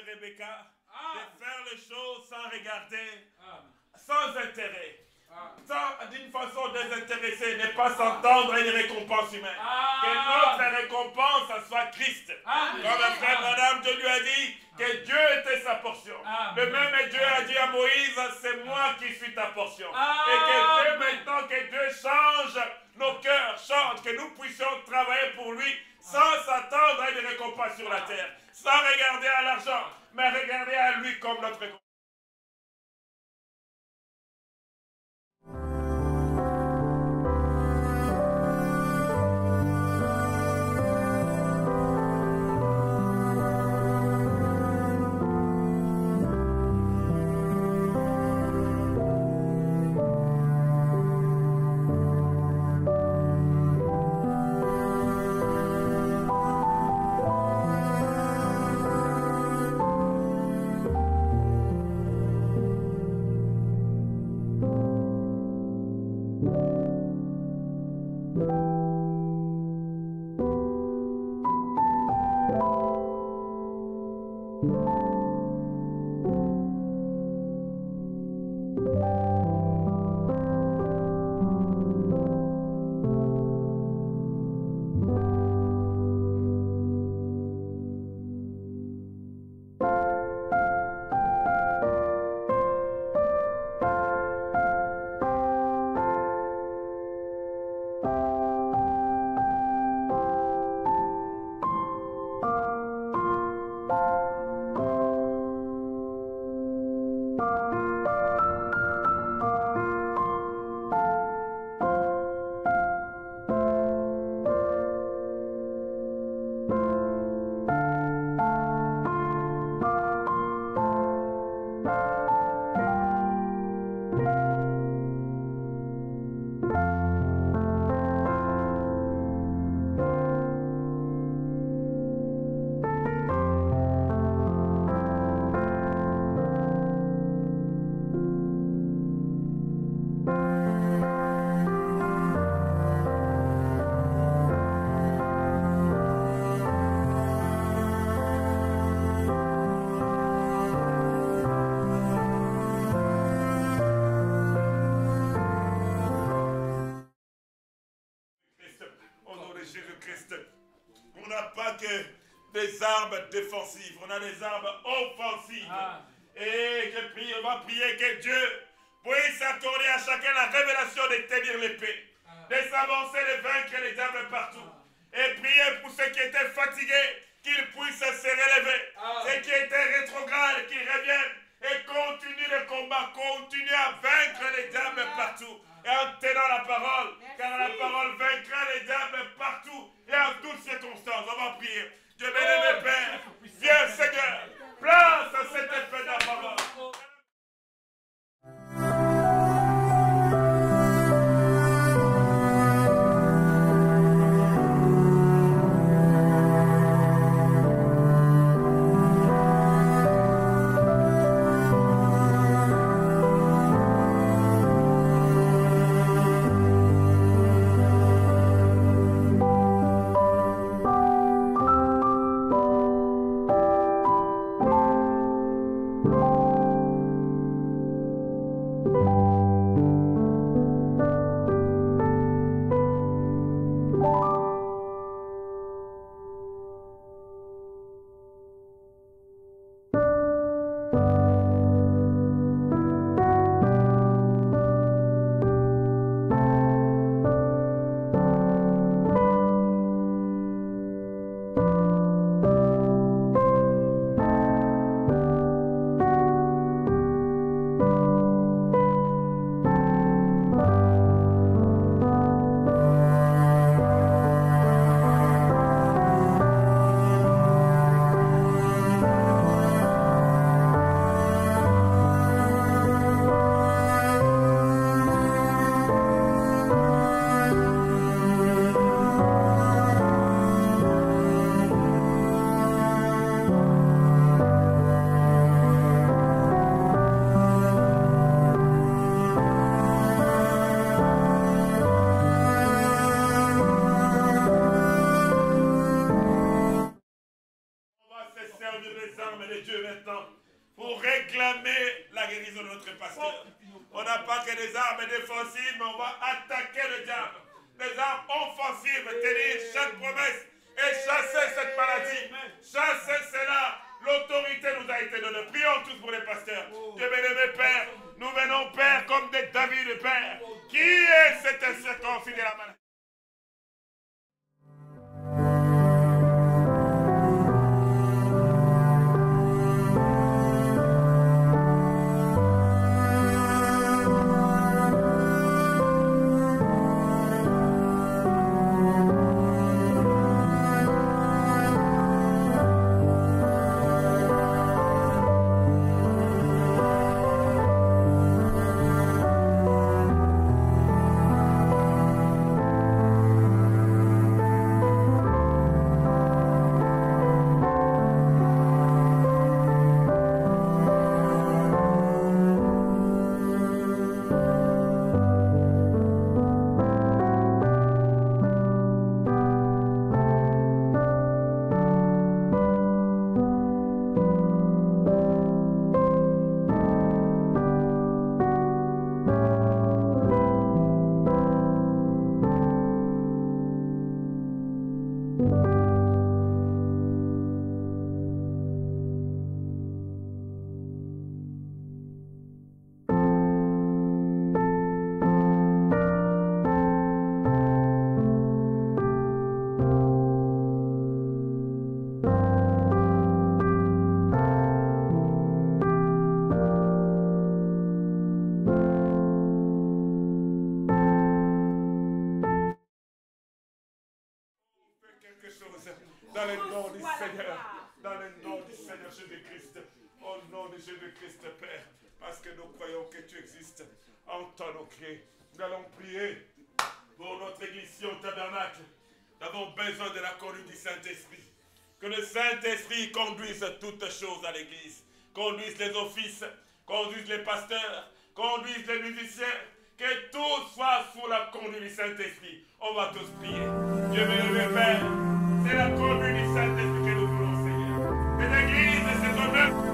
Rebecca, de faire les choses sans regarder, sans intérêt, d'une façon désintéressée, ne pas s'entendre à une récompense humaine. Que notre récompense soit Christ. Comme le frère Branham, Dieu lui a dit que Dieu était sa portion. Le même Dieu a dit à Moïse, c'est moi qui suis ta portion. Et que Dieu, maintenant que Dieu change nos cœurs, change, que nous puissions travailler pour lui sans s'attendre à une récompense sur la terre, sans regarder à l'argent, mais regarder à lui comme notre récompense. Jésus-Christ. On n'a pas que des armes défensives, on a des armes offensives. Et je prie, on va prier que Dieu puisse accorder à chacun la révélation de tenir l'épée, de s'avancer, de vaincre les diables partout. Et prier pour ceux qui étaient fatigués, qu'ils puissent se relever. Ceux qui étaient rétrogrades, qu'ils reviennent et continuent le combat, continuent à vaincre les diables partout. Et en tenant la parole, car la parole vaincra les diables partout et en toutes circonstances. On va prier. Dieu béni, Père, viens Seigneur, place cette épée dans la parole. On n'a pas que des armes défensives, mais on va attaquer le diable. Des armes offensives, tenir chaque promesse et chasser cette maladie. Chasser cela. L'autorité nous a été donnée. Prions tous pour les pasteurs. Dieu béni, Père. Nous venons, Père, comme des David, Père. Qui est cet incirconcis de la maladie? Jésus-Christ. Au nom de Jésus-Christ, Père. Parce que nous croyons que tu existes. Entends nos cris. Nous allons prier pour notre église au tabernacle. Nous avons besoin de la conduite du Saint-Esprit. Que le Saint-Esprit conduise toutes choses à l'église. Conduise les offices, conduise les pasteurs, conduise les musiciens. Que tout soit sous la conduite du Saint-Esprit. On va tous prier. Dieu béni, Père. C'est la conduite du Saint-Esprit que nous voulons, Seigneur. Que l'église, c'est ton œuvre.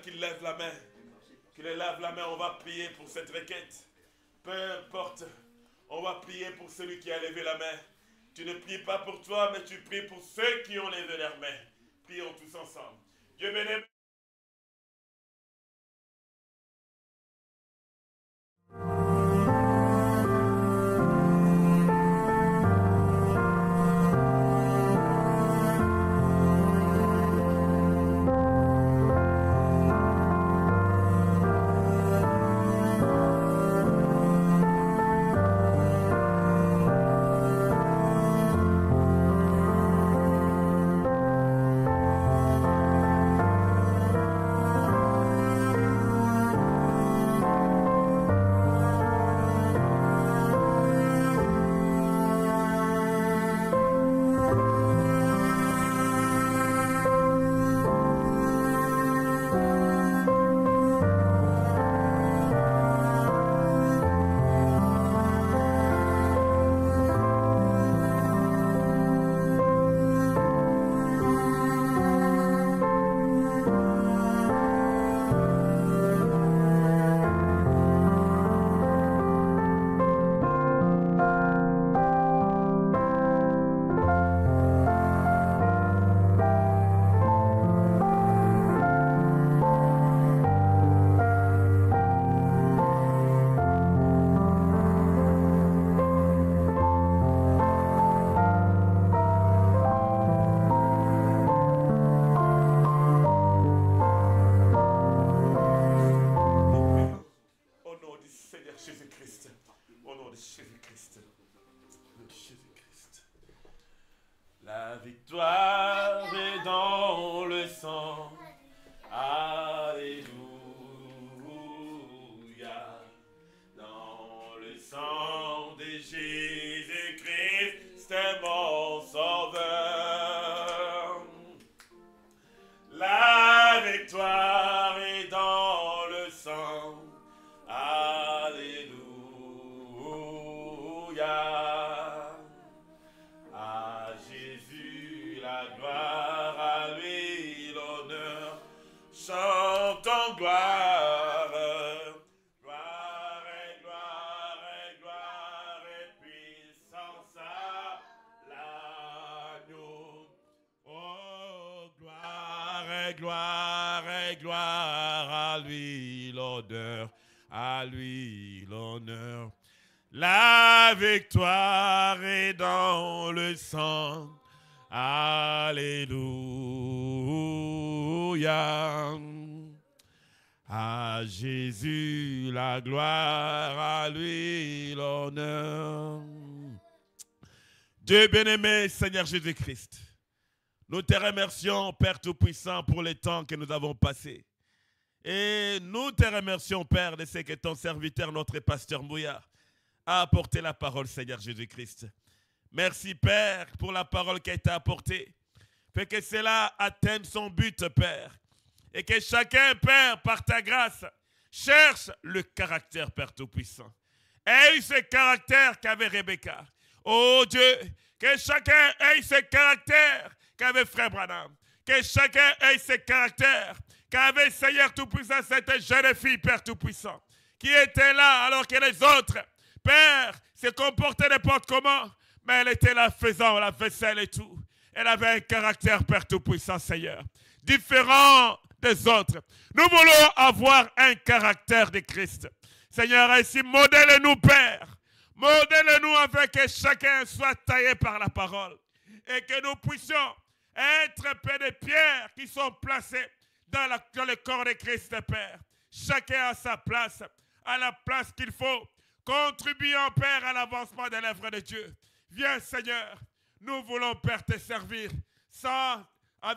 Qu'il lève la main, qu'il lève la main, on va prier pour cette requête. Peu importe, on va prier pour celui qui a levé la main. Tu ne pries pas pour toi, mais tu pries pour ceux qui ont levé leurs mains. Prions tous ensemble. Dieu bénisse. et gloire à lui l'honneur, à lui l'honneur. La victoire est dans le sang. Alléluia. À Jésus la gloire, à lui l'honneur. Dieu bien-aimé, Seigneur Jésus-Christ, nous te remercions, Père Tout-Puissant, pour le temps que nous avons passé. Et nous te remercions, Père, de ce que ton serviteur, notre pasteur Mouya, a apporté la parole, Seigneur Jésus-Christ. Merci, Père, pour la parole qui a été apportée. Fais que cela atteigne son but, Père. Et que chacun, Père, par ta grâce, cherche le caractère, Père Tout-Puissant. Aie ce caractère qu'avait Rebecca. Oh Dieu, que chacun ait ce caractère qu'avait Frère Branham. Que chacun ait ce caractère qu'avait Seigneur Tout-Puissant, cette jeune fille, Père Tout-Puissant, qui était là alors que les autres, Père, se comportaient n'importe comment, mais elle était là faisant la vaisselle et tout. Elle avait un caractère, Père Tout-Puissant, Seigneur, différent des autres. Nous voulons avoir un caractère de Christ. Seigneur, ainsi, modèle-nous, Père. Modèle-nous afin que chacun soit taillé par la parole et que nous puissions être, Père, des pierres qui sont placées dans le corps de Christ, Père. Chacun à sa place, à la place qu'il faut, contribuant, Père, à l'avancement de l'œuvre de Dieu. Viens, Seigneur, nous voulons, Père, te servir sans,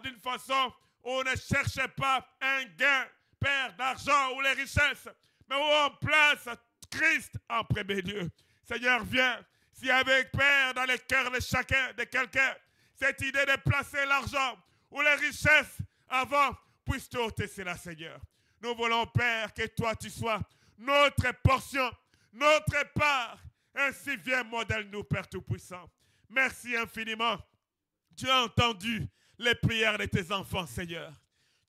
d'une façon où on ne cherche pas un gain, Père, d'argent ou les richesses, mais où on place Christ en premier lieu. Seigneur, viens, si avec, Père, dans le cœur de chacun, de quelqu'un, cette idée de placer l'argent ou les richesses avant, puisses-tu ôter cela, Seigneur. Nous voulons, Père, que toi, tu sois notre portion, notre part. Ainsi, viens, modèle-nous, Père Tout-Puissant. Merci infiniment. Tu as entendu les prières de tes enfants, Seigneur.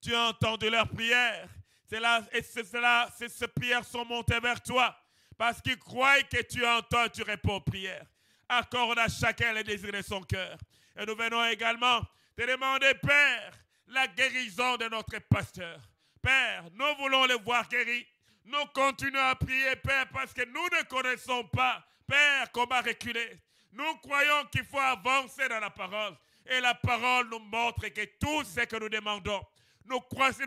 Tu as entendu leurs prières. Ces prières sont montées vers toi. Parce qu'ils croient que tu entends, tu réponds aux prières. Accorde à chacun les désirs de son cœur. Et nous venons également te demander, Père, la guérison de notre pasteur. Père, nous voulons le voir guéri. Nous continuons à prier, Père, parce que nous ne connaissons pas, Père, comment reculer. Nous croyons qu'il faut avancer dans la parole. Et la parole nous montre que tout ce que nous demandons, nous croyons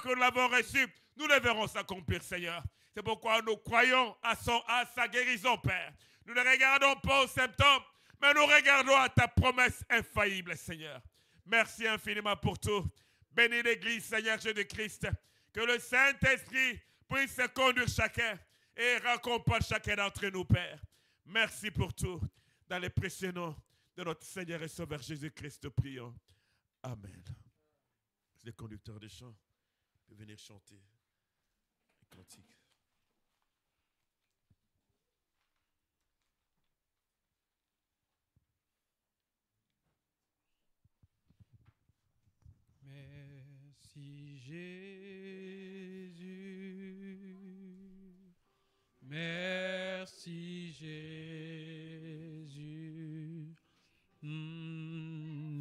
que nous l'avons reçu, nous le verrons s'accomplir, Seigneur. C'est pourquoi nous croyons à sa guérison, Père. Nous ne regardons pas aux symptômes, mais nous regardons à ta promesse infaillible, Seigneur. Merci infiniment pour tout. Bénis l'Église, Seigneur Jésus-Christ. Que le Saint-Esprit puisse conduire chacun et raccompagne chacun d'entre nous, Père. Merci pour tout. Dans les précieux noms de notre Seigneur et Sauveur Jésus-Christ, prions. Amen. Les conducteurs de chant peuvent venir chanter les cantiques. Merci Jésus, merci Jésus,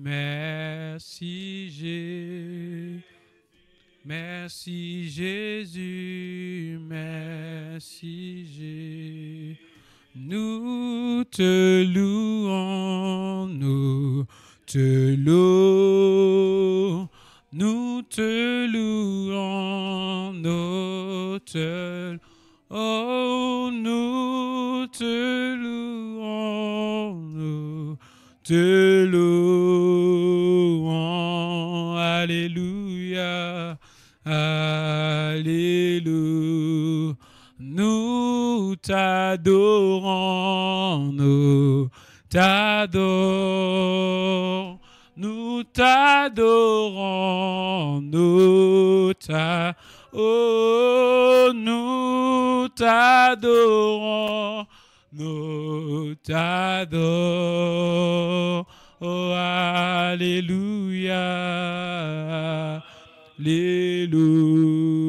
merci Jésus, merci Jésus, merci Jésus. Nous te louons, nous te louons. Nous te louons, nous te louons, nous te louons, alléluia, alléluia. Nous t'adorons, nous t'adorons. Nous t'adorons, nous t'adorons, nous t'adorons, oh, alléluia, alléluia.